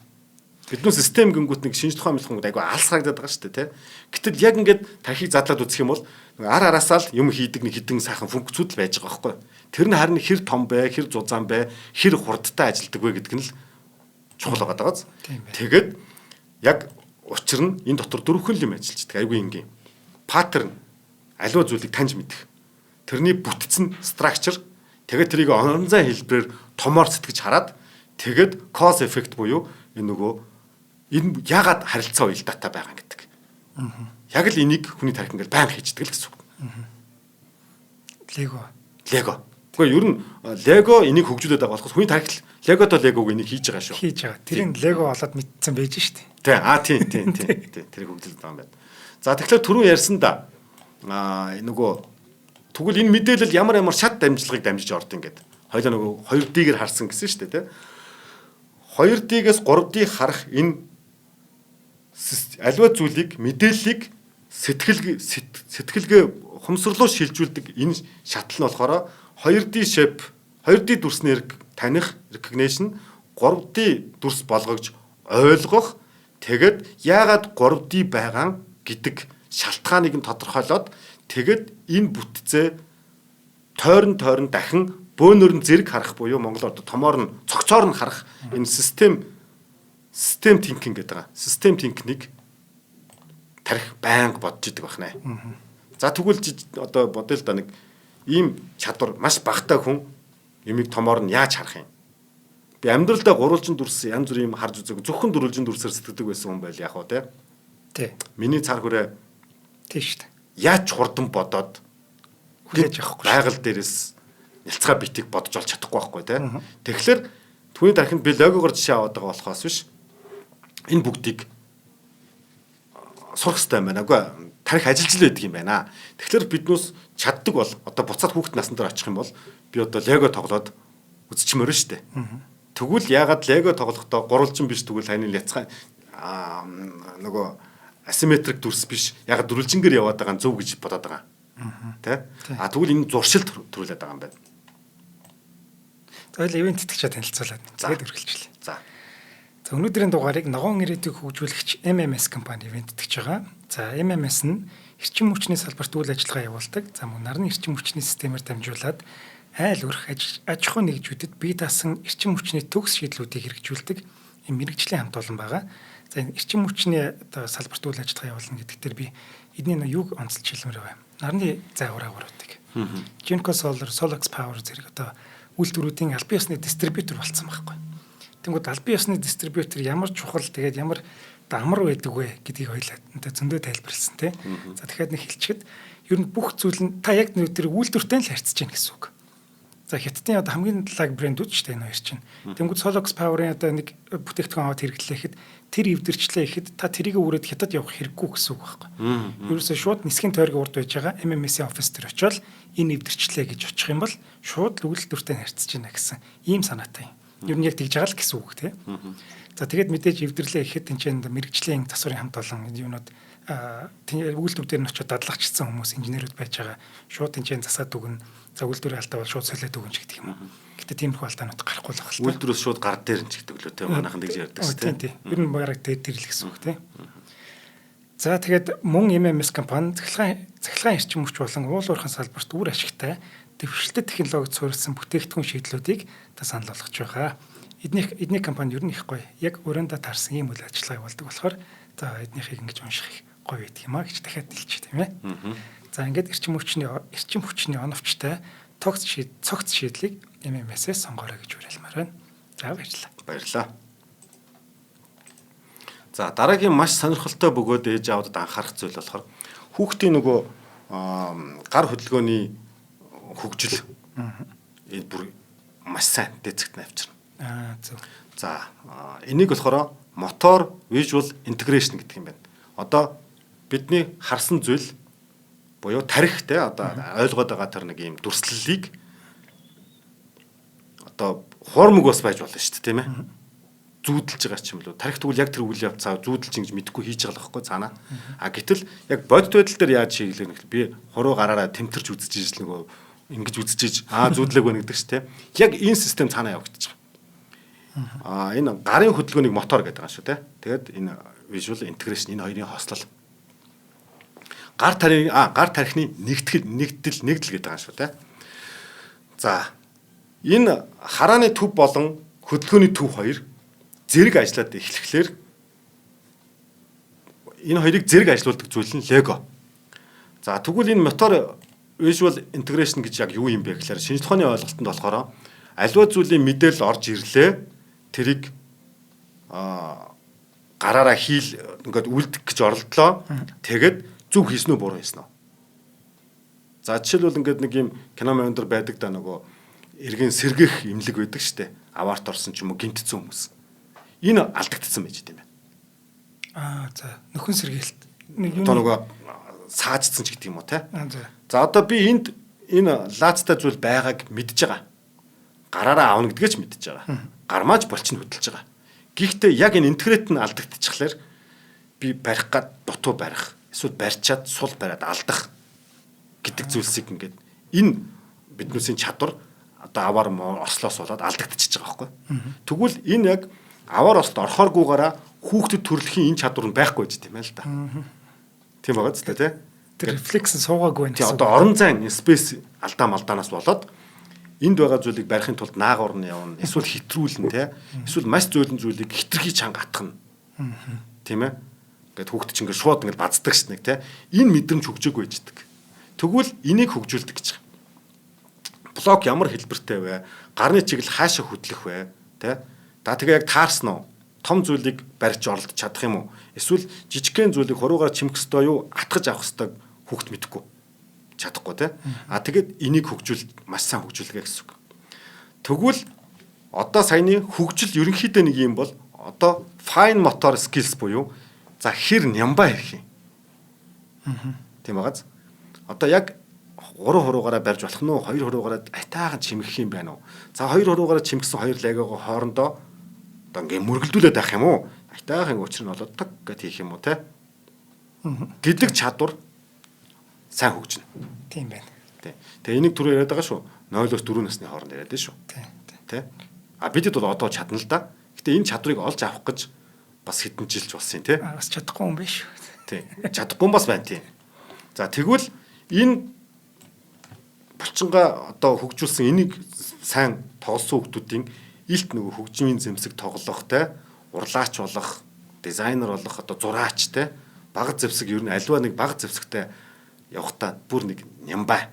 Бидний систем гингүүт нэг шинж тухайн мэлхэн айгу алс харагдаад байгаа шүү дээ, тэ. Гэтэл яг ингээд тархийг задлаад үзэх юм бол ар араасаа л юм хийдэг нэг хідэн сайхан функцүүд л байж байгаа байхгүй. Тэр нь харин хэр том бэ, хэр зузаан бэ, хэр хурдтай ажилдаг вэ гэдэг нь л чухал байгаа дагааз. Тэгээд яг учир нь энэ дотор дөрвөн юм ажиллаж байгаа. Айгу энгийн. Паттерн, аливаа зүйлийг таньж мэдэх. Тэрний бүтцэн structure, тэгээд тэрийг орон зай хэлбэрээр томоор сэтгэж хараад тэгээд cause effect буюу энэ энэ яагаад харилцаа уялдаатай байгаа гэдэг. Яг л энийг хүний тархи ингээл байн хийждэг л гэсэн үг. Лего. Гэхдээ ер нь лего энийг хөгжүүлээд байгаа болохоос хүний тархи легото легог энийг хийж байгаа шүү. Хийж байгаа. Тэрийг лего болоод мэдсэн байж штэ. Тийм. Тэрийг хөгжүүлээд байгаа юм байна. За тэгэхээр түрүү ярьсан да. Тэгвэл энэ мэдээлэл ямар шат дамжлагыг дамжиж орд ингээд. Хоёлаа 2D-гээр харсан гэсэн шүү дээ, тэ. 2D-гээс 3D харах энэ аливаа зүйлийг мэдээллийг сэтгэлгээ хумсрлуу шилжүүлдэг энэ шатал нь болохоор 2D shape, 2D дүрснээр таних recognition, 3D дүрс болгож ойлгох, тэгэд яагаад 3D байгаа гэдэг шалтгааныг нь тодорхойлоод тэгэд энэ бүтцээ тойрон дахин бөөнөр нь зэрэг харах буюу монголоор томоор нь цогцоор нь харах энэ систем thinking гэдэг байгаа. Систем thinking-ийг тарих байнга бодож идэг байна. За тэгвэл одоо бодъё л да нэг ийм чадвар маш багтай хүн юмыг томоор нь яаж харах юм? Би амьдралдаа гурвалжин дүрс янз бүрийн юм харж үзэг зөвхөн дөрвөлжин дүрсээр сэтгэдэг байсан хүн байл яг уу тий. Миний цар хүрээ тий шүү дээ. Яаж хурдан бодоод хүлээж авахгүй байгаль дээрээс нялцгай битийг бодож олж чадахгүй байхгүй тий. Тэгэхээр түүний тархинд би логогоор жишээ аваад байгаа болохоос биш энэ бүгдийг сурах хэрэгтэй байна. Үгүй тарих ажиллаж л байдаг юм байна. Тэгэхээр биднээс чаддаг бол одоо буцаад хүүхэд насны дээр очих юм бол би одоо лего тоглоод үзчихмээр шүү дээ. Тэгвэл яагаад лего тоглохдоо гурвалжин биш тэгвэл таны ляцхан асимметрик дүрс биш ягаад дөрвөлжингээр яваад байгаа зөв гэж бодоод байгаа. Тэ? Тэгвэл энэ зуршил төрүүлээд байгаа юм байна. За ивент тэтгэж танилцуулаад тэгээд үргэлжлэе. За өнөөдрийн дугаарыг ногоон ирээдүйг хөгжүүлэгч MMS компани ивент тэтгэж байгаа. За MMS нь эрчим хүчний салбарт үйл ажиллагаа явуулдаг. За мөн нарны эрчим хүчний системээр дамжуулаад айл өрх аж ахуй нэгжүүдэд бие даасан эрчим хүчний төгс шийдлүүдийг хэрэгжүүлдэг юм мэрэгжлийн хамт олон байгаа. За энэ эрчим хүчний одоо салбарт үйл ажиллагаа явуулна гэдэг дээр би эдний юуг онцлж хэлмээр байна. Нарны зай ураагуудыг. Genco Solar, Solax Power зэрэг одоо үйлдвэрүүдийн албан ёсны дистрибьютор болсон байхгүй. Тэнгүүд албан ёсны дистрибьютор ямар чухал тэгээд ямар амар байдаг вэ гэдгийг хоёлаа зөндөө тайлбарлсан тий. За дахиад нэг хэлчихэд ер нь бүх зүйл нь та яг тэр үйлдвэртэй л харьцаж байна гэсэн үг. За хятадын одоо хамгийн лаг брэндүүд ч тийм хоёр чинь. Тэнгүүд Solax Power-ын одоо нэг бүтээгдэхүүн аваад хэрэглэхэд тэр эвдэрчлээ ихэд та тэрийг өрөөд хятад явах хэрэггүй гэсэн үг байхгүй. Ерөөсөө шууд нисхийн тойрог урд байж байгаа MMS-ийн офис дээр очиод энэ эвдэрчлээ гэж очих юм бол шууд л үйлдвэртэй харьцаж байна гэсэн ийм санаатай юм. Ер нь яг тэгж байгаа л гэсэн үг тий. За тэгээд мэдээж эвдэрлээ ихэд тэнцэн мэрэгжлийн засварын хамт олон юунууд үйлдвэр дээр нь очиод дадлагчсан хүмүүс инженерүүд байж байгаа. Шууд тэнцэн засаад өгнө. За үйлдвэрийн алдаа бол шууд солиод өгнө ч гэдэг юм уу. Гэтэ тиймэрхүү алдаанууд гарахгүй л байна. Үйлдвэрээс шууд гар дээр нь ч гэдэг лөө тий. Манайхан тэгж ярьдаг шүү дээ. Ер нь бараг дээр л гэсэн үг тий. За тэгээд мөн MMS компани цахилгаан эрчим хүч болон уул уурхайн салбарт үр ашигтай дэвшилтэт технологид суурилсан бүтээгдэхүүн шийдлүүдийг та санал болгож байгаа. Эдний компани ер нь их гоё. Яг өрөөндөө таарсан ийм үйл ажиллагаа явуулдаг болохоор за эднийхийг ингэж унших их гоё байдаг юм а гэж дахиад хэлчих тийм ээ. За ингээд эрчим хүчний оновчтой цогц шийдлийг MMS-ээс сонгоорой гэж уриалмаар байна. За баярлалаа. За дараагийн маш сонирхолтой бөгөөд ээж аавдад анхаарах зүйл болохоор хүүхдийн гар хөдөлгөөний хөгжил энэ бүр маш сайн дэцэгт навчирна. Зөв. За энийг болохоор motor visual integration гэдэг юм байна. Одоо бидний харсан зүйл буюу тарих те одоо ойлгоод байгаа тэр нэг юм дүрслэлийг одоо хуурмаг бас байж болно шүү дээ тийм ээ. Зүүдэлж байгаа ч юм уу. Тарих тэгвэл яг тэр үйл явцаа зүүдэлж ингэж мэдэхгүй хийж байгаа л байхгүй цаана. А гэтэл яг бодит байдал дээр яаж хийглэх нэг би хуруу гараараа тэмтэрч үзэж ижил нөгөө ингэж үзэж иж зүүдлэг байна гэдэг ч тийм. Яг энэ систем цаана явагдаж байгаа. Энэ гарын хөдөлгөөнийг мотор гэдэг байгаа шүү тийм. Тэгээд энэ visual integration энэ хоёрын хослол. Гар тарихны нэгдэл гэдэг байгаа шүү тийм. За энэ харааны төв болон хөдөлгөөний төв хоёр зэрэг ажиллаад эхлэхлээр энэ хоёрыг зэрэг ажилуулдаг зүйл нь Lego. За тэгвэл энэ мотор visual integration гэж яг юу юм бэ гэхээр шинжлэх ухааны ойлголтод болохоор аливаа зүйлийн мэдээлэл орж ирлээ тэрийг гараараа ингээд үлдэх гэж оролдлоо. Тэгээд зөв хийсэн үү буруу хийсэн үү? За жишээлбэл ингээд нэг юм кино мандер байдаг да нөгөө эргэн сэргэх имлэг байдаг штэ. Аварт орсон ч юм уу гинтцэн хүмүүс. Энэ алдагдсан байж тийм байна. За нөхөн сэргээлт нэг юм нөгөө саажцсан ч гэдэг юм уу те. За одоо би энэ лаацтай зүйл байгааг мэдж байгаа. Гараараа авна гэдгээ ч мэдж байгаа. Гармааж болчих нь хөдөлж байгаа. Гэхдээ яг энэ интегрейт нь алдагдчихлаар би барих гад дутуу барих эсвэл барьчаад сул бариад алдах гэдэг зүйлсийг ингээд энэ биднүүсийн чадвар одоо аваар ослоос болоод алдагдчихж байгаа байхгүй. Тэгвэл энэ яг аваар ослт орохооргүйгаараа хүүхдэд төрөлхийн энэ чадвар нь байхгүй гэж тийм ээ л да. Тийм байгаа ч тийм. Тэр рефлекс суугаагүй байна. Тийм одоо орон зайн спейс алдаа малдаанаас болоод энд байгаа зүйлийг барихын тулд наагур нь явна. Эсвэл хэтрүүлнэ те. Эсвэл маш зөөлөн зүйлийг хитрхий чанга атгах нь. Тийм ээ. Ингээд хүүхд чинь ингээд шууд ингээд баздаг ш нэг те. Энэ мэдрэмж хөгжөөгүй байждаг. Тэгвэл энийг хөгжүүлдэг гэж. Блок ямар хэлбэртэй вэ? Гарны чиглэл хаашаа хөдлөх вэ? Тэ? За тэгээ яг таарсан уу? Том зүйлийг барьж оролдож чадах юм уу? Эсвэл жижигхэн зүйлийг хуруугаар чимэх ёстой юу? Атгаж авах ёстой хүүхд мэдэхгүй. Чадахгүй тэ? Тэгээд энийг маш сайн хөгжүүлгээ гэсэн үг. Тэгвэл одоо саяны хөгжил ерөнхийдөө нэг юм бол одоо fine motor skills буюу за хэр нямбаа ярих юм. Тийм байгааз. Одоо яг 3 хуруугаараа барьж болох нь уу? 2 хуруугаараа айтаахан чимгэх юм байна уу? За 2 хуруугаараа чимгсэн 2 легого хоорондоо одоо ингээ мөргөлдүүлээд авах юм уу? Айтаахан учир нь болоод таг гэд хийх юм уу те? Гэдэг чадвар сайн хөгжинэ. Тийм байна. Тий. Тэгээ энийг түрүү яриад байгаа шүү. 0-4 насны хооронд яриад байна шүү. Тий. Бидэд бол одоо чадна л да. Гэтэ энэ чадварыг олж авах гэж бас хэдэн жилч болсон юм тий. Бас чадахгүй юм биш үү? Тий. Чадахгүй бас байна тий. За тэгвэл энэ булчингаа одоо хөгжүүлсэн энийг сайн тоглосон хүмүүсийн илт нөгөө хөгжмийн зэмсэг тоглох те урлаач болох дизайнер болох одоо зураач те баг зэвсэг ер нь альва нэг баг зэвсэгтэй явахтаа бүр нэг нямбай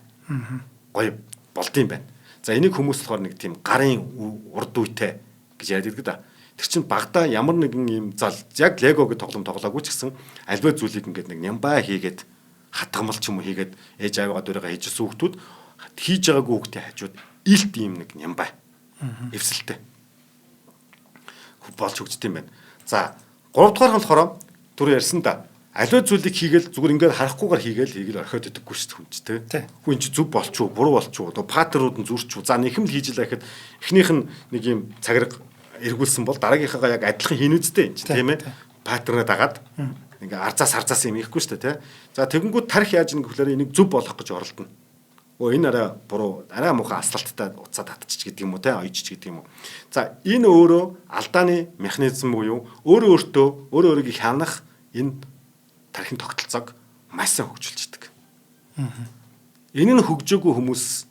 гоё болдсон байна. За энийг хүмүүс болохоор нэг тийм гарын урд үйтэй гэж яриад байдаг да. Тэр чин багада ямар нэгэн юм зал яг лего гэж тоглоом тоглоагүй ч гэсэн альва зүйлийг ингээд нэг нямбай хийгээд хатгамал ч юм уу хийгээд ээж аваагаа дөрөөгөө хийжсэн хүмүүс хийж байгаагүй хүүхдээ хажууд илт юм нэг нямбай эвсэлтэй болж хөгждөг юм байна. За 3 дугаар нь болохоор түр ярьсан да. Аливаа зүйлийг хийгээл зүгээр ингээд харахгүйгээр хийгээл орхиод идэггүй шүү дээ хүн ч тий. Хүн чи зүв болчихоо буруу болчихоо одоо паттернууд нь зүрчүү. За нэхэм л хийж л байхад эхнийх нь нэг юм цагираг эргүүлсэн бол дараагийнхаа яг адилхан хийнэ үстэй тийм ээ. Паттернаа дагаад ингээ арзаас юм ихгүй шүү дээ тий. За тэгэнгүүт тарих яаж нэг хөглөөр энийг зүв болгох гэж оролдоно. Энэ арай буруу арай муухай асфальттай уцаа татчих гэдэг юм уу те оёжч гэдэг юм уу. За энэ өөрөө алдааны механизм буюу өөрөө өөрийгөө хянах энэ тархин тогтолцоог маш сайн хөгжүүлждэг. Энэ нь хөгжөөгүй хүмүүс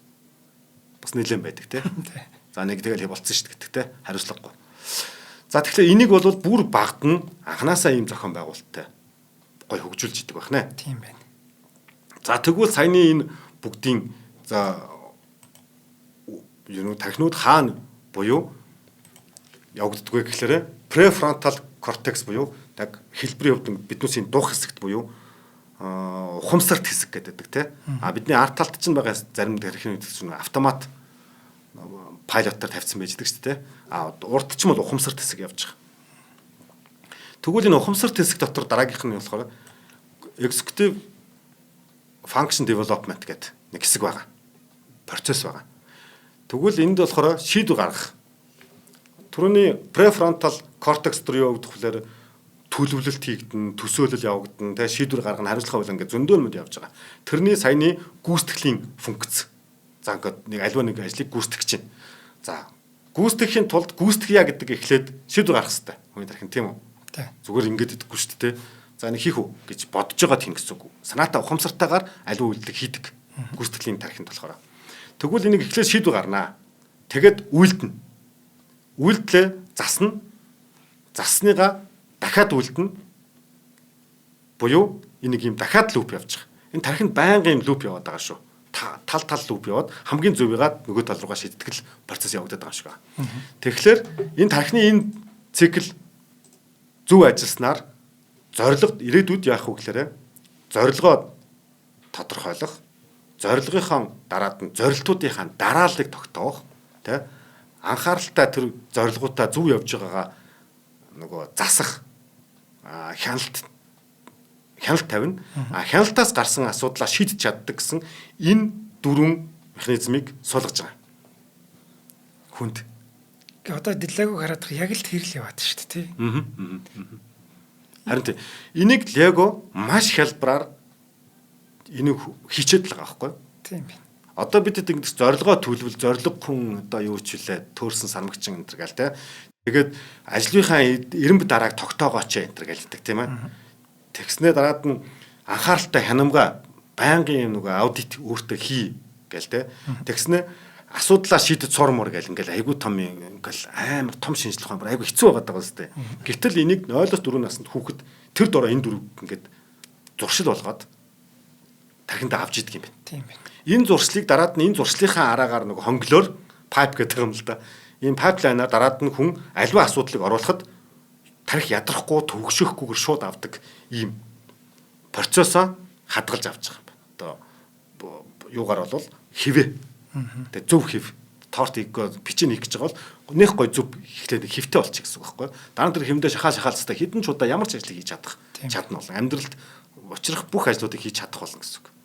бас нэлээд байдаг те. За нэг тэгэл болцсон шүү дээ гэдэг те хариуцлагагүй. За тэгэхээр энийг бол бүр багт нь анханасаа ийм зохион байгуулалттай гой хөгжүүлж идэг байх нэ. Тийм байна. За тэгвэл саяны энэ бүгдийн за тархинууд хаана буюу явагддаггүй гэхээр префронтал кортекс буюу яг хэлбэрийн хувьд биднүүсийн дух хэсэгт буюу ухамсарт хэсэг гэдэг те. Бидний арт талд чинь байгаа зарим тархины хэсэг нь автомат пайлотоор тавьсан байждаг шүү дээ те. Урд ч юм бол ухамсарт хэсэг явж байгаа. Тэгвэл энэ ухамсарт хэсэг дотор дараагийнх нь болохоор executive function development гэдэг нэг хэсэг байгаа. Процесс байгаа. Тэгвэл энд болохоор шийдвэр гаргах. Түрүүний prefrontal cortex төрийн хувьд болохоор төлөвлөлт хийгдэн, төсөөлөл явагдана, тэгээ шийдвэр гаргана, хариуцлага болгоно гэж зөндөөмөд явж байгаа. Тэрний саяны гүйцэтгэлийн функц. За ингээд нэг аливаа нэг ажлыг гүйцэтгэж чинь. За гүйцэтгэхийн тулд гүйцэтгэя гэдэг эхлээд шийдвэр гаргах хэрэгтэй. Хүний тархин тийм үү? Зүгээр ингээд идэхгүй шүү дээ. За нэг хийх үү гэж бодож байгаа тийм гэсэн үг. Санаатаа ухамсартайгаар аливаа үйлдэл хийдэг. Гүйцэтгэлийн тархинд болохоор. Тэгвэл энийг эхлээд шийдвэр гарнаа. Тэгэд үйлдэнэ. Үйлдэлээ засна. Засныгаа дахиад үйлдэнэ. Буюу энийг юм дахиад луп явж байгаа. Энэ тархинд байнгын луп яваад байгаа шүү. Тал луп яваад хамгийн зөвийгээд нөгөө тал руугаа шийдтгэл процесс явагдаад байгаа шүү. Тэгэхээр энэ тархины энэ цикл зөв ажилласнаар зорилгод ирээдүйд яах вэ гэхээр зорилгоо тодорхойлох, зорилгынхаа дараад нь зорилтуудынхаа дарааллыг тогтоох, тэ анхааралтай тэр зорилгоудаа зөв явж байгаагаа нөгөө засах, хяналт тавина. Хяналтаас гарсан асуудлаа шийдэж чаддаг гэсэн энэ дөрвөн механизмыг суулгаж байгаа. Хүнд. Одоо Лего хараад яг л тэр л яваад шүү дээ, тий. Харин тий. Энийг Лего маш хялбараар энийг хийчихэд л байгаа байхгүй юу? Тийм байна. Одоо бид хэд ингэж зорилгоо төлөвлөл, зорилго хүн одоо юу ч үлээ төөрсөн сармагчин энэ төр гал тий. Тэгээд ажлынхаа эренб дарааг тогтоогооч энэ төр гэлдэг тийм ээ. Тэгснээ дараад нь анхааралтай хянамга байнгын юм нөгөө аудит өөртөө хий гээл те. Тэгснээ асуудлаа шийдэж сурмор гээл ингээл айгуу том ингээл амар том шинжлэх ухаан айгуу хэцүү байгаад байгаа зү. Гэтэл энийг 0-4 наснд хүүхэд тэр дороо энэ дөрөв ингээд зуршил болгоод тархинд авч идэг юм байна. Тийм байна. Энэ зуршлыг дараад нь энэ зуршлынхаа араагаар нөгөө хонглоор pipe гэдэг юм л да. Энэ пайплайнаар дараад нь хүн аливаа асуудлыг оруулахад тарих ядрахгүй төгшөхгүйгээр шууд авдаг ийм процессоо хадгалж авч байгаа юм байна. Одоо юугаар бол хивээ. Тэгээ зөв хив торт бичиг хийх гэж байгаа бол нэх гой зөв ихлээд хивтэй болчих гэсэн үг байхгүй. Дараа нь тэр хэмдэ шахаалцтай хідэн ч удаа ямар ч ажлыг хийж чадна бол амьдралд учрах бүх ажлуудыг хийж чадах болно гэсэн үг.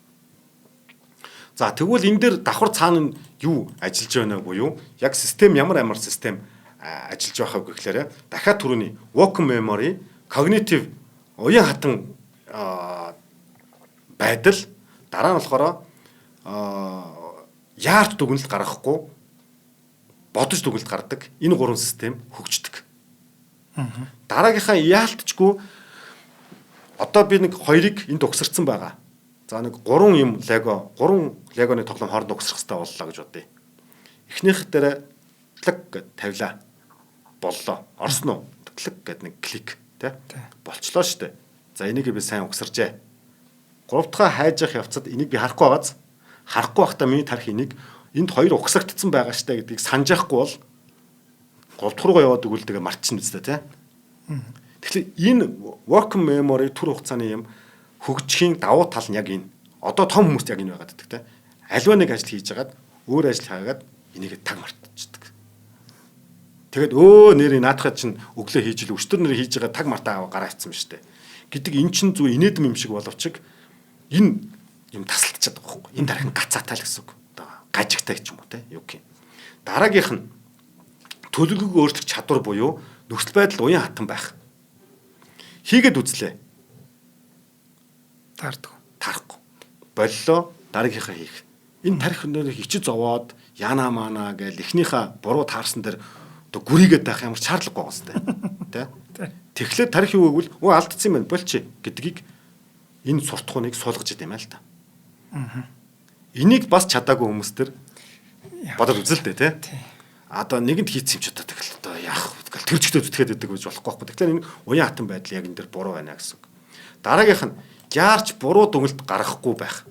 За тэгвэл энэ дээр давхар цаана юу ажиллаж байна буюу яг систем ямар систем ажиллаж байхаа гэхлээр дахиад түрүүний working memory, cognitive уян хатан байдал дараа нь болохоор яарч дүгнэлт гаргахгүй бодож дүгнэлт гаргадаг энэ гурван систем хөгждөг. Дараагийнхаа яалтчгүй одоо би нэг хоёрыг энд угсарсан байгаа. За нэг гурван легоны тоглоом хооронд угсрах хэрэгтэй боллоо гэж бодъё. Эхнийх дээр клик гэд тавилаа. Боллоо. Орсон уу? Клик гэд нэг клик тий. Болчлоо штэ. За энийг би сайн угсаржээ. Гуравдахаа хайж явах явцад энийг би харахгүй байгааз. Харахгүй байхдаа миний тарих энийг энд хоёр угсагдсан байгаа штэ гэдгийг санаж явахгүй бол гуравдах руугаа яваад өгвөл тэгээ мартчихна үстэй тий. Тэгэхээр энэ working memory түр хугацааны юм хөгжихийн давуу тал нь яг энэ. Одоо том хүмүүст яг энэ байгаад байдаг те. Аливаа нэг ажил хийж хагаад өөр ажил хаагаад энийг таг мартчихдаг. Тэгэд нэрээ наадахад чинь өглөө хийж л өчтөр нэр хийж байгаа таг мартаа гараа ицсэн шүү дээ. Гэдэг эн чин зүй инээдэм юм шиг боловч энэ юм тасалдчихад байгаа байхгүй. Энэ тархин гацаатай л гэсэн үг. Одоо гажигтай ч юм уу те. Юу гэх юм. Дараагийнх нь төлөвлөгөөг өөрчлөх чадвар буюу нөхцөл байдал уян хатан байх. Хийгээд үзлээ. Тарахгүй. Боллоо дараагийнхаа хийх. Энэ тарих нэр хичиж зовоод яна мана гээл эхнийхээ буруу таарсан дээр одоо гүрийгээд байх ямар шаардлагагүй байгаа сте. Тэ? Тэгэхээр тарих юу гэвэл алдсан юм байна болчих гэдгийг энэ суртахууныг суулгаж идэм байл та. Энийг бас чадаагүй хүмүүс төр бодоод үзэл дээ тэ. Одоо нэгэнд хийцсэн юм ч одоо тэгэл одоо яах вэ? Тэр чигтээ зүтгээд байдаг гэж болохгүй байхгүй. Тэгэхээр энэ уян хатан байдал яг энэ дэр буруу байна гэсэн үг. Дараагийнх нь яарч буруу дүгнэлт гаргахгүй байх.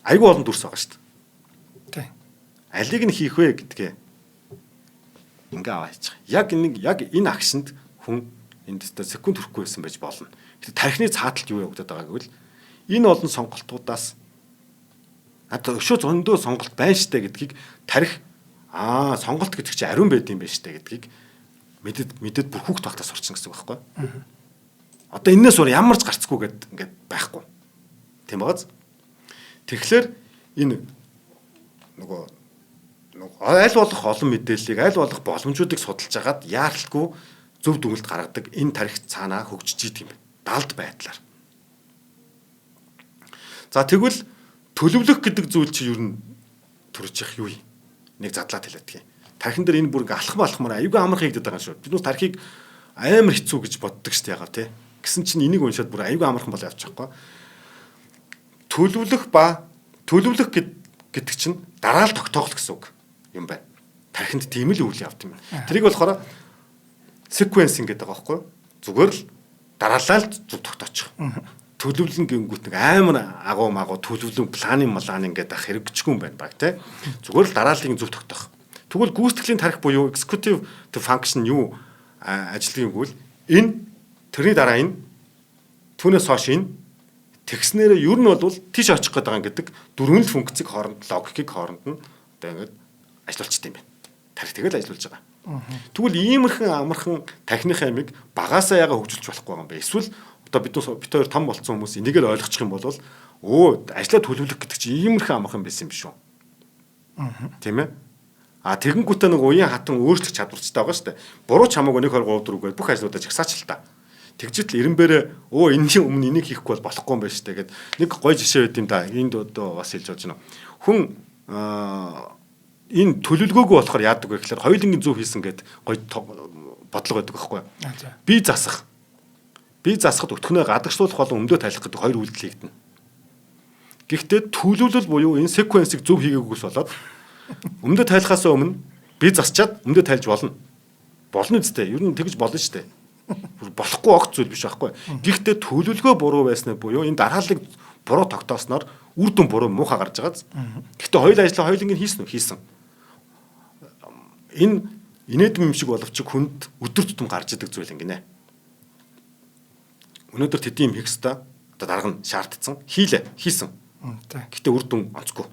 Айгүй олон дүрс байгаа шүү дээ. Тий. Алийг нь хийх вэ гэдгээ ингээ аваач. Яг энэ акшнд хүн энд секунд хүрэхгүй байсан байж болно. Гэтэл тархины цааталт юу явагдаад байгаа гэвэл энэ олон сонголтуудаас одоо өшөө зөндөө сонголт байна штэ гэдгийг тарих сонголт гэдэг чинь ариун байд юм байна штэ гэдгийг мэдээд бүр хүүхд багтаа сурчсан гэсэн үг байхгүй. Одоо энээс өөр ямар ч гарцгүй гэд ингээд байхгүй. Тийм багаз. Тэгэхээр энэ нөгөө аль болох олон мэдээллийг аль болох боломжуудыг судалж агаад яаралгүй зөв дүгнэлт гаргадаг энэ тарих цаанаа хөгжиж идэг юм байна. Далд байдлаар. За тэгвэл төлөвлөх гэдэг зүйл чи юу н төрж явах юу юм? Нэг задлаад хэлээд. Тархин дээр энэ бүр ингээ алхмаар аюулгүй амар хийгдэт байгаа шүү. Бид нус тархийг амар хэцүү гэж боддог шүү дээ ягаа тий. Гэсэн чинь энийг уншаад бүр аюулгүй амархан бол явчихгүй. Төлөвлөх гэдэг чинь дараал тогтоох гэсэн үг юм байна. Тархинд тийм л үйл явд юм байна. Тэрийг болохоор sequencing гэдэг байгаа байхгүй юу? Зүгээр л дараалал зөв тогтоочих. Төлөвлөн гингүүт нэг амар агуу төлөвлөн планы ингээд ах хэрэгжихгүй юм байна баг тий. Зүгээр л дарааллыг зөв тогтоох. Тэгвэл гүйцэтгэлийн тарих буюу executive function юу ажилладаг юм бол энэ тэрний дараа энэ түүнээс хойш энэ тэгснээрээ ер нь бол тийш очих гээд байгаа гэдэг дөрвөн л функцийг хооронд логикийг хооронд нь одоо ингээд ажиллуулчихдээ юм байна. Тарих тэгэл ажиллуулж байгаа. Тэгвэл иймэрхэн амархан тархиныхаа ямиг багаасаа яага хөгжүүлж болохгүй юм бэ? Эсвэл одоо бид хоёр том болсон хүмүүс энийгээр ойлгочих юм бол ажлаа төлөвлөх гэдэг чинь иймэрхэн амархан байсан юм биш үү? Тийм ээ? Тэгэнгүүтээ нэг уян хатан өөрчлөх чадварчтай байгаа шүү дээ. Буруу ч хамаагүй 1 2 3 4 гээд бүх ажлуудаа жагсаач л та. Тэгжэл эренбэрээ энэний өмнө энийг хийхгүй бол болохгүй юм байна шүү дээ гэд нэг гоё жишээ байд юм да. Энд одоо бас хэлж болж байна. Хүн энэ төлөвлөгөөгүй болохоор яадаг вэ гэхээр хоёулангийн зөв хийсэн гэд гоё бодлого байдаг байхгүй юу? Би засахад өтгөнөө гадагшлуулах болон өмдөө тайлах гэдэг хоёр үйлдэл хийгдэнэ. Гэхдээ төлөвлөл буюу энэ секвенсийг зөв хийгээгүйс болоод өмдөө тайлахаас өмнө би засчаад өмдөө тайлж болно. Болно үстэй. Ер нь тэгж болно шүү дээ. Болохгүй огт зүйл биш байхгүй. Гэхдээ төлөвлөгөө буруу байснаа буюу энэ дарааллыг буруу тогтоосноор үр дүн буруу муухай гарч байгааз. Гэхдээ хоёул ажлаа хоёуланг нь хийсэн үү? Хийсэн. Энэ инээдм юм шиг боловч хүнд өдөр тутам гарч идэг зүйл ингэнэ. Өнөөдөр тэдний юм хийх ёстой. Одоо дарга нь шаардсан. Хийсэн. Гэхдээ үр дүн онцгүй.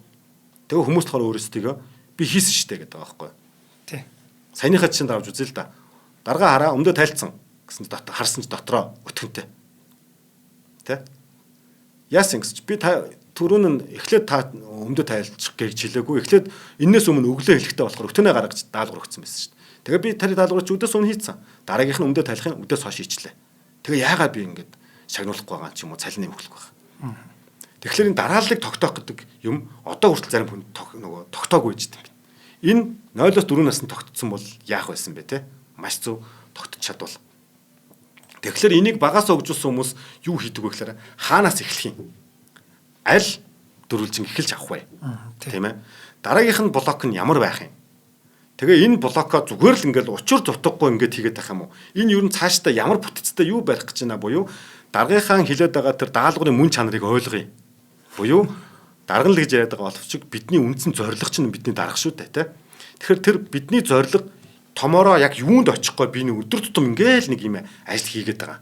Тэгээ хүмүүс болохоор өөрөөсөө би хийсэн штэ гэдэг байгаа байхгүй. Тий. Саяныхаа чинь давж үзээ л да. Дарга хараа өмдөө тайлцсан гэсэн харсан ч дотроо өтгөнтэй. Тэ? Яасан гэж би түрүүн нь эхлээд та өмдөө тайлчих гэж хэлээгүй. Эхлээд энээс өмнө өглөө хэлэхтэй болохоор өтөнөө гаргаж даалгавар өгсөн байсан шүү дээ. Тэгээ би тарийн даалгаврч өдөөс өмнө хийцэн. Дараагийнх нь өмдөө тайлахын өдөөс хойш хийчлээ. Тэгээ яагаад би ингэж шагнуулахгүй байгаа ч юм уу цалин нэмэхгүй байгаа. Тэгэхээр энэ дарааллыг тогтоох гэдэг юм одоо хүртэл зарим хүн тогтоогүй байж байгаа юм. Энэ 0-4 наснд тогтцсон бол яах байсан бэ те? Маш зөв тогтож чадвал. Тэгэхээр энийг багасаа өгжүүлсэн хүмүүс юу хийдэг вэ гэхээр хаанаас эхлэх юм? Аль дөрвөлжин эхэлж авах вэ? Тийм ээ. Дараагийнх нь блок нь ямар байх юм? Тэгээ энэ блокоо зүгээр л ингээл учир дутгахгүй ингээд хийгээд байх юм уу? Энэ юу н цаашдаа ямар бүтцтэй юу барих гэж байна буюу даргийнхаа хилээд байгаа тэр даалгаврын мөн чанарыг ойлгоё. Буюу дарга л гэж яриад байгаа боловч бидний үндсэн зорилго чинь бидний дарга шүү дээ, тэ. Тэгэхээр тэр бидний зорилго томороо яг юунд очихгүй би нэг өдөр тутам ингээл нэг юм ажил хийгээд байгаа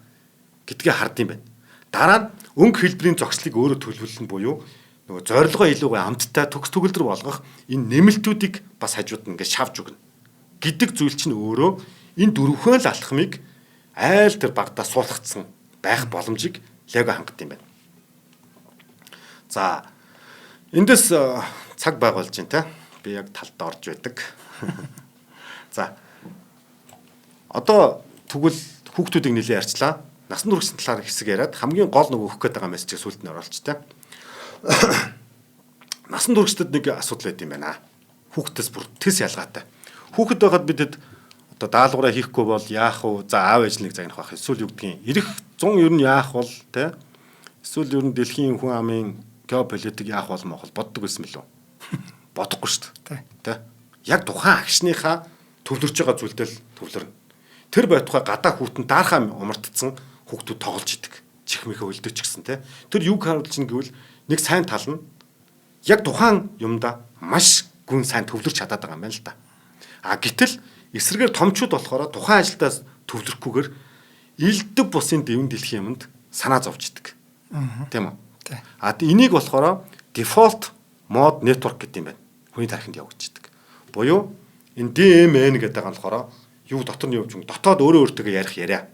гэдгээ хардсан юм байна. Дараа нь өнгө хэлбэрийн зогслыг өөрөө төлөвлөлн буюу нөгөө зорилгоо илүүгээ амттай төгс төгөлдөр болгох энэ нэмэлтүүдийг бас хажууд нь ингээд шавж өгнө гэдэг зүйл чинь өөрөө энэ дөрвөн л алхмыг айл тэр багтаа суулгацсан байх боломжийг лего хангад юм байна. За эндээс цаг баг болж байна те. Би яг талд орж байдаг. За одоо тэгвэл хүүхдүүдийг нэлээд ярьчлаа. Насан туршийн талаар хэсэг яриад хамгийн гол нэг өгөх гээд байгаа мессежийг сүлд нь оруулж те. Насан туршид нэг асуудал байт юм байна. Хүүхдээс бүр тэс ялгаатай. Хүүхэд байхад бидэд одоо даалгавраа хийхгүй бол яах вэ? За аав ээжнийг загнах байх. Эсвэл юу гэдгийг ирэх 100 ер нь яах бол те. Эсвэл ер нь дэлхийн хүн амын геополитик яах бол Монгол боддог байсан мөлөө. Бодохгүй шүү дээ. Тэ. Яг тухайн агшныхаа төвлөрж байгаа зүйлдээ л төвлөрнө. Тэр байтугай гадаа хүүтэн даархаа умартцсан хүүхдүүд тоглож идэг. Чихмийнхээ хөлдөөч гисэн тэ. Тэр юг харуулж ин гэвэл нэг сайн тал нь яг тухайн юмда маш гүн сайн төвлөрч чадаад байгаа юм байна л да. Гэтэл эсрэгээр томчууд болохоор тухайн ажилдаа төвлөрөхгүйгээр илдэг бусын дэвэн дэлхийн юмд санаа зовж идэг. Тийм үү? Энийг болохоор default mode network гэдэг юм байна. Хүний тархинд явагдчихдаг. Буюу энэ DMN гэдэг байгаа нь болохоор юу дотор нь явж дотоод өөрөө өөртөө ярих яриа.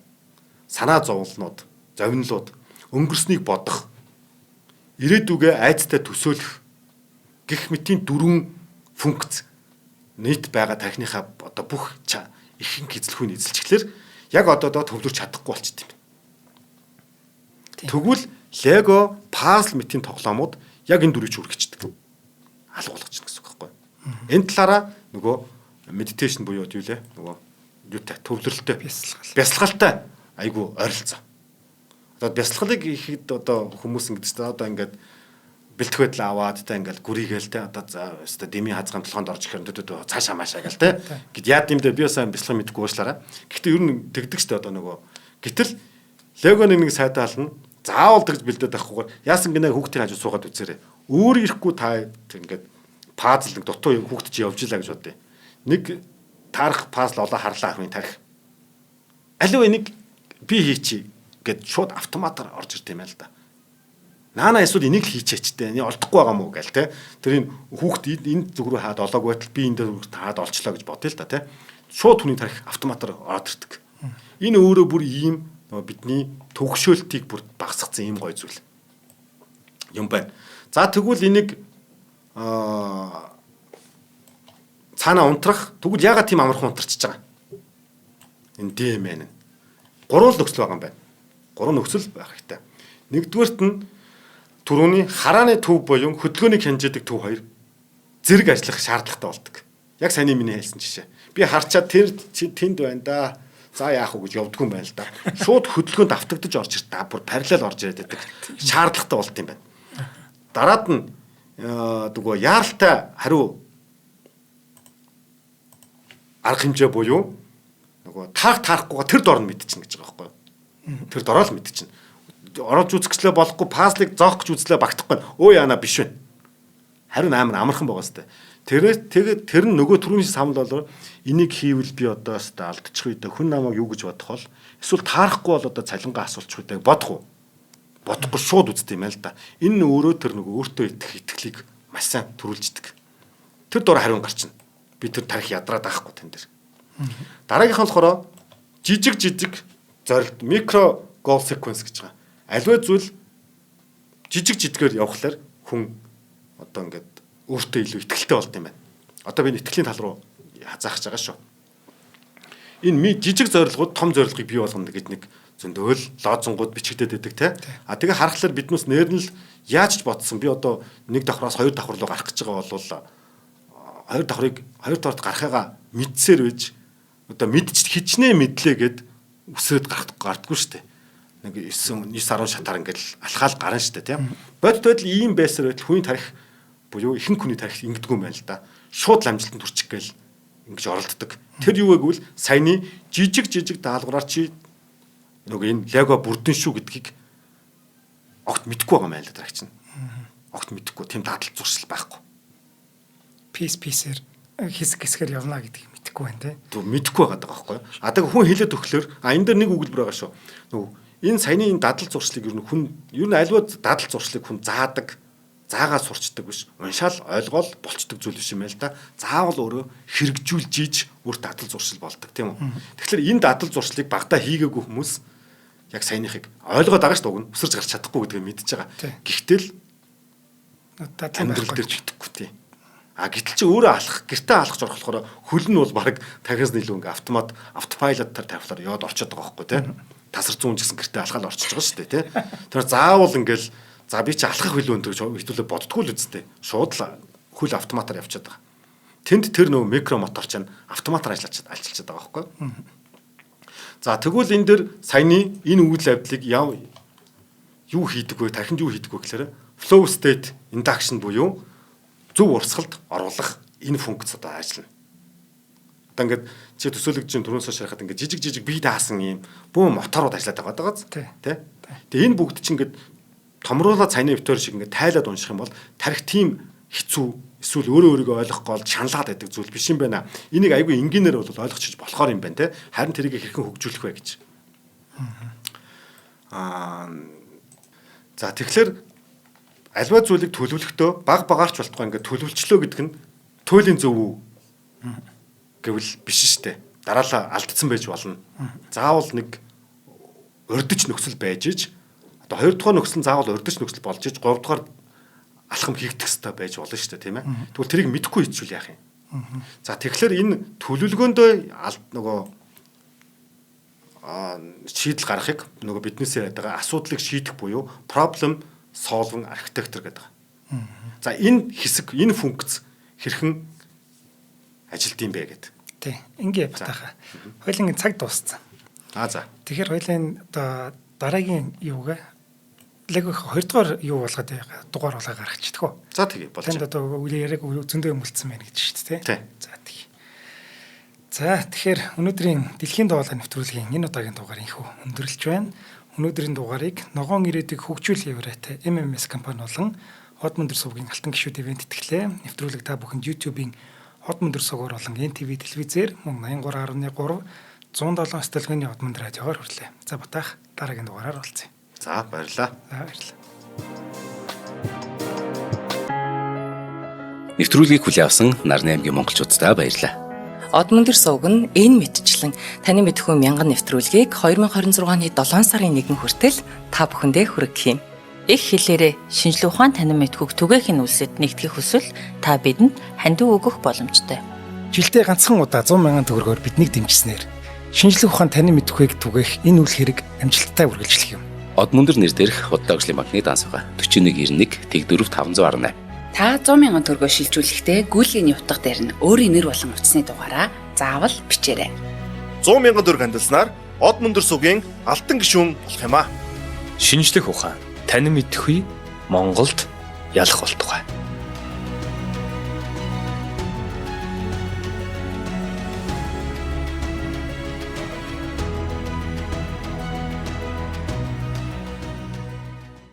Санаа зовлонууд, зовнилууд, өнгөрснийг бодох, ирээдүгээ айцтай төсөөлөх гэх мэтийн 4 функц нийт байгаа тархиныхаа одоо бүх ихэнх эзлэхүйн эзэлчихлэр яг одоо төвлөрч чадахгүй болчихд юм. Тэгвэл Lego puzzle мэтийн тоглоомууд яг энэ 4-ийг хүргэждэг. Алга болгочихно гэсэн үг байхгүй юу? Энэ талаараа нөгөө meditation буюу юу лээ? Нөгөө юутай төвлөрөлтөй бясалгалтай айгу ойролцоо. Одоо бясалгалыг ихэд одоо хүмүүс ингэдэг чинь одоо ингээд бэлтгэх байдал аваад та ингээл гүрийгээл те одоо өстө дэмий хазгаан толгоонд орж ирэхээр цаашаа маашаа гээл те гэд яад юм дээр би сайн бяцлах мэдгүй уушлаараа. Гэхдээ ер нь тэгдэг штэ одоо нөгөө гэтэл Лего нэг сайтай хална заавал тэгж бэлдээд авахгүйгээр яасан гинэ хүүхдийн хажууд суугаад үзээрэй. Өөр ирэхгүй та ингээд пазл нэг дутуу хүүхд чи явж илаа гэж бодъё. Нэг таарах пазл олоо харлаа ахын тарих. Аливаа нэг би хийчи гэд шууд автоматар орж ирд юм аа л да. Наана эсвэл энийг л хийчээчтэй. Энийг олдохгүй байгаа мó гээл те. Тэр энэ хүүхд энэ зүг рүү хаад олоог байтал би энэ дээр хаад олчлоо гэж бодъё л да те. Шууд хүний тарих автоматар ороод ирдэг. Энэ өөрөө бүр ийм бидний төгшөөлтийг бүр багасгацсан ийм гоё зүйл юм байна. За тэгвэл энийг цаана унтрах тэгвэл ягаад тийм амархан унтарчиж байгаа? Энэ ДМН нь 3 нөхцөл байгаа юм байна. 3 нөхцөл байх хэрэгтэй. Нэгдүгээрт нь түрүүний харааны төв буюу хөдөлгөөнийг хянжаадаг төв 2 зэрэг ажиллах шаардлагатай болдог. Яг саний миний хэлсэн жишээ. Би харчаад тэр тэнд байна да. За яах вэ гэж явдггүй юм байна л да. Шууд хөдөлгөөнд автагдаж орж ирт та бүр параллел орж ирээд байдаг. Шаардлагатай болт юм байна. Дараад нь дөгөө яаралтай хариу арга хэмжээ буюу нөгөө таарахгүйга тэр дор нь мэдчихнэ гэж байгаа байхгүй юу? Тэр дороо л мэдчихнэ. Ороод үзэхчлээ болохгүй паслыг зоох гэж үзлээ багтахгүй. Өө яана биш вэ. Харин амархан байгаа сте. Тэр нь нөгөө түрүүний самл болоор энийг хийвэл би одоо сте алдчих үедээ хүн намайг юу гэж бодох бол эсвэл таарахгүй бол одоо цалингаа асуулчих үедээ бодох уу? Бодохгүй шууд үздэг юм аа л да. Энэ нь өөрөө тэр нөгөө өөртөө итгэх итгэлийг маш сайн төрүүлждэг. Тэр дор хариун гарчна. Би тэр тарих ядраад байхгүй тэн дээр. Дараагийнх нь болохоор жижиг зорилт микро goal sequence гэж байгаа. Аливаа зүйл жижиггээр явхлаар хүн одоо ингээд өөртөө илүү итгэлтэй болд юм байна. Одоо би итгэлийн тал руу заах гэж байгаа шүү. Энэ жижиг зорилгууд том зорилгыг бий болгоно гэж нэг зөндөөл лоозонгууд бичигдээд байдаг те. А тэгээ харахаар биднээс нэрнэл яаж ч бодсон. Би одоо нэг давхраас хоёр давхар руу гарах гэж байгаа бол хоёр давхрыг хоёр давхарт гарахыгаа мэдсээр байж одоо мэдч хичнээн мэдлээ гэд үсрээд гардггүй шүү дээ. Нэг 9 10 шатаар ингээл алхаал гарна шүү дээ тийм. Бодит байдал ийм байсаар байтал хүний тарих буюу ихэнх хүний тарих ингэдэггүй юм байна л да. Шууд ламжилтанд хүрчих гээл ингэж оролддог. Тэр юу вэ гэвэл саяны жижиг даалгавраар чи нөгөө энэ Лего бүрдэн шүү гэдгийг огт мэдэхгүй байгаа юм байна л да тарих чинь. Огт мэдэхгүй тийм дадал зуршил байхгүй. Писээр хэсгээр явна гэдгийг мэдэхгүй байна те. Түр мэдэхгүй байгаа байхгүй. А тэгээ хүн хэлээд өглөөр энэ дээр нэг үгэлбэр байгаа шүү. Нөгөө энэ саяны энэ дадал зуршлыг ер нь аливаа дадал зуршлыг хүн заагаа сурчдаг биш. Уншаал ойлгоол болцдог зүйл биш юм байл та. Заавал өөрөө хэрэгжүүлж ийж өөр дадал зуршил болдог тийм үү. Тэгэхээр энэ дадал зуршлыг багтаа хийгээгүй хүмүүс яг саяныхыг ойлгоод байгаа шүү дээ. Уг нь өсөрж гарч чадахгүй гэдгийг мэдчихэж байгаа. Гэхдээ л амьдрал дээр чигдэхгүй тийм. А гэтэл чи өөрөө гэртээ алхаж орох болохоор хөл нь бол баг тархиас илүү ингээ автопайлот тавихлаар яваад орчод байгаа байхгүй тийм. Тасар зүүн гэсэн гэртээ алхаал орчиж байгаа шүү дээ тийм. Тэр заавал ингээл за би чи алхах билүү энэ гэж хэвтүүлээ боддггүй л үстэй. Шууд л хөл автоматар явчихад байгаа. Тэнд тэр нөө микро мотор чинь автоматар ажиллачаад байгаа байхгүй. За тэгвэл энэ дэр саяны энэ үйл явдлыг юу хийдэг вэ? Тархинд юу хийдэг вэ гэхээр flow state induction буюу зөв урсгалд оруулах энэ функц одоо ажиллана. Одоо ингээд чи төсөөлөгч түрүүнээс шарахад ингээд жижиг бие даасан юм бөө моторууд ажиллаад байгаа даа тий. Тэгээ энэ бүгд чинь ингээд томруулаад цайны вектор шиг ингээд тайлаад унших юм бол тарих тийм хэцүү эсвэл өөрийгөө ойлгохгүй бол шаналгаад байдаг зүйл биш юм байна. Энийг айгүй энгийнээр бол ойлгочих болохоор юм байна те. Харин тэрийг хэрхэн хөгжүүлэх вэ гэж. За тэгэхээр альва зүйлийг төлөвлөхдөө багаарч болтгоо ингээд төлөвлөлчлөө гэдэг нь туйлын зөв үү гэвэл биш шүү дээ. Дараалал алдсан байж болно. Заавал нэг урдч нөхцөл байж иж одоо 2 дугаар нөхцөл нь заавал урдч нөхцөл болж иж 3 дугаар алхам хийгдэх хэрэгтэй байж болно шүү дээ, тийм ээ. Тэгвэл тэрийг мэдэхгүй хийчихвэл яах юм? За тэгэхээр энэ төлөвлөгөөндөө нөгөө шийдэл гаргахыг нөгөө биднээс яриад байгаа асуудлыг шийдэх буюу problem solving architecture гэдэг. За энэ хэсэг, энэ функц хэрхэн ажилт юм бэ гэдэг. Тий, ингээ батаха. Хоёлын цаг дууссан. За. Тэгэхээр хоёлын одоо дараагийн юугаа лего 2 дугаар юу болгоод дугаар болгоо гаргачихдаг уу? За тэгээ болж. Тэнд одоо яг зөндөө өмөлдсөн байна гэж шүү дээ, тий. За тэгээ. За тэгэхээр өнөөдрийн дэлхийн дуулаа нэвтрүүлгийн энэ удаагийн дугаар инхүү өндөрлөж байна. Өнөөдрийн дугаарыг ногоон ирээдүйг хөгжүүл яваатай MMS компани болон Хот мөндөр сувгийн алтан гишүүд ивент тэтгэлээ. Нэвтрүүлэг та бүхэнд YouTube-ийн Хот мөндөр сувгаар болон NTV телевизээр мөн 83.3 107 столгоны Хот мөндөр радиогоор хүрлээ. За батах дараагийн дугаараар уулзъя. За баярлалаа. Нэвтрүүлгийг хүлээн авсан Нарны аймгийн монголчуудаа баярлалаа. Од мөндөр сувг нь энэ мэдчлэн таны мэдхүй мянган нэвтрүүлгийг 2026 оны 7 сарын 1 хүртэл та бүхэндээ хүргэх юм. Их хэлээрээ шинжлэх ухаан танин мэдхүйг түгээхийн үлсэд нэгтгэх хүсвэл та бидэнд хандив өгөх боломжтой. Жилдээ ганцхан удаа 100,000 төгрөгөөр биднийг дэмжснээр шинжлэх ухаан танин мэдхүйг түгээх энэ үйл хэрэг амжилттай үргэлжлэх юм. Од мөндөр нэр дээрх Худалдаа хөгжлийн банкны дансгаа 4191 Тэг 4 518. Та 100,000 төгрөгөөр шилжүүлэхдээ гүйлгээний утга дээр нь өөрийн нэр болон утасны дугаараа заавал бичээрэй. 100,000 төгрөг хандалснаар Од мөндөр сувгийн алтан гишүүн болох юм а. Шинжлэх ухаан танин мэдхгүй Монголд ялах болтугай.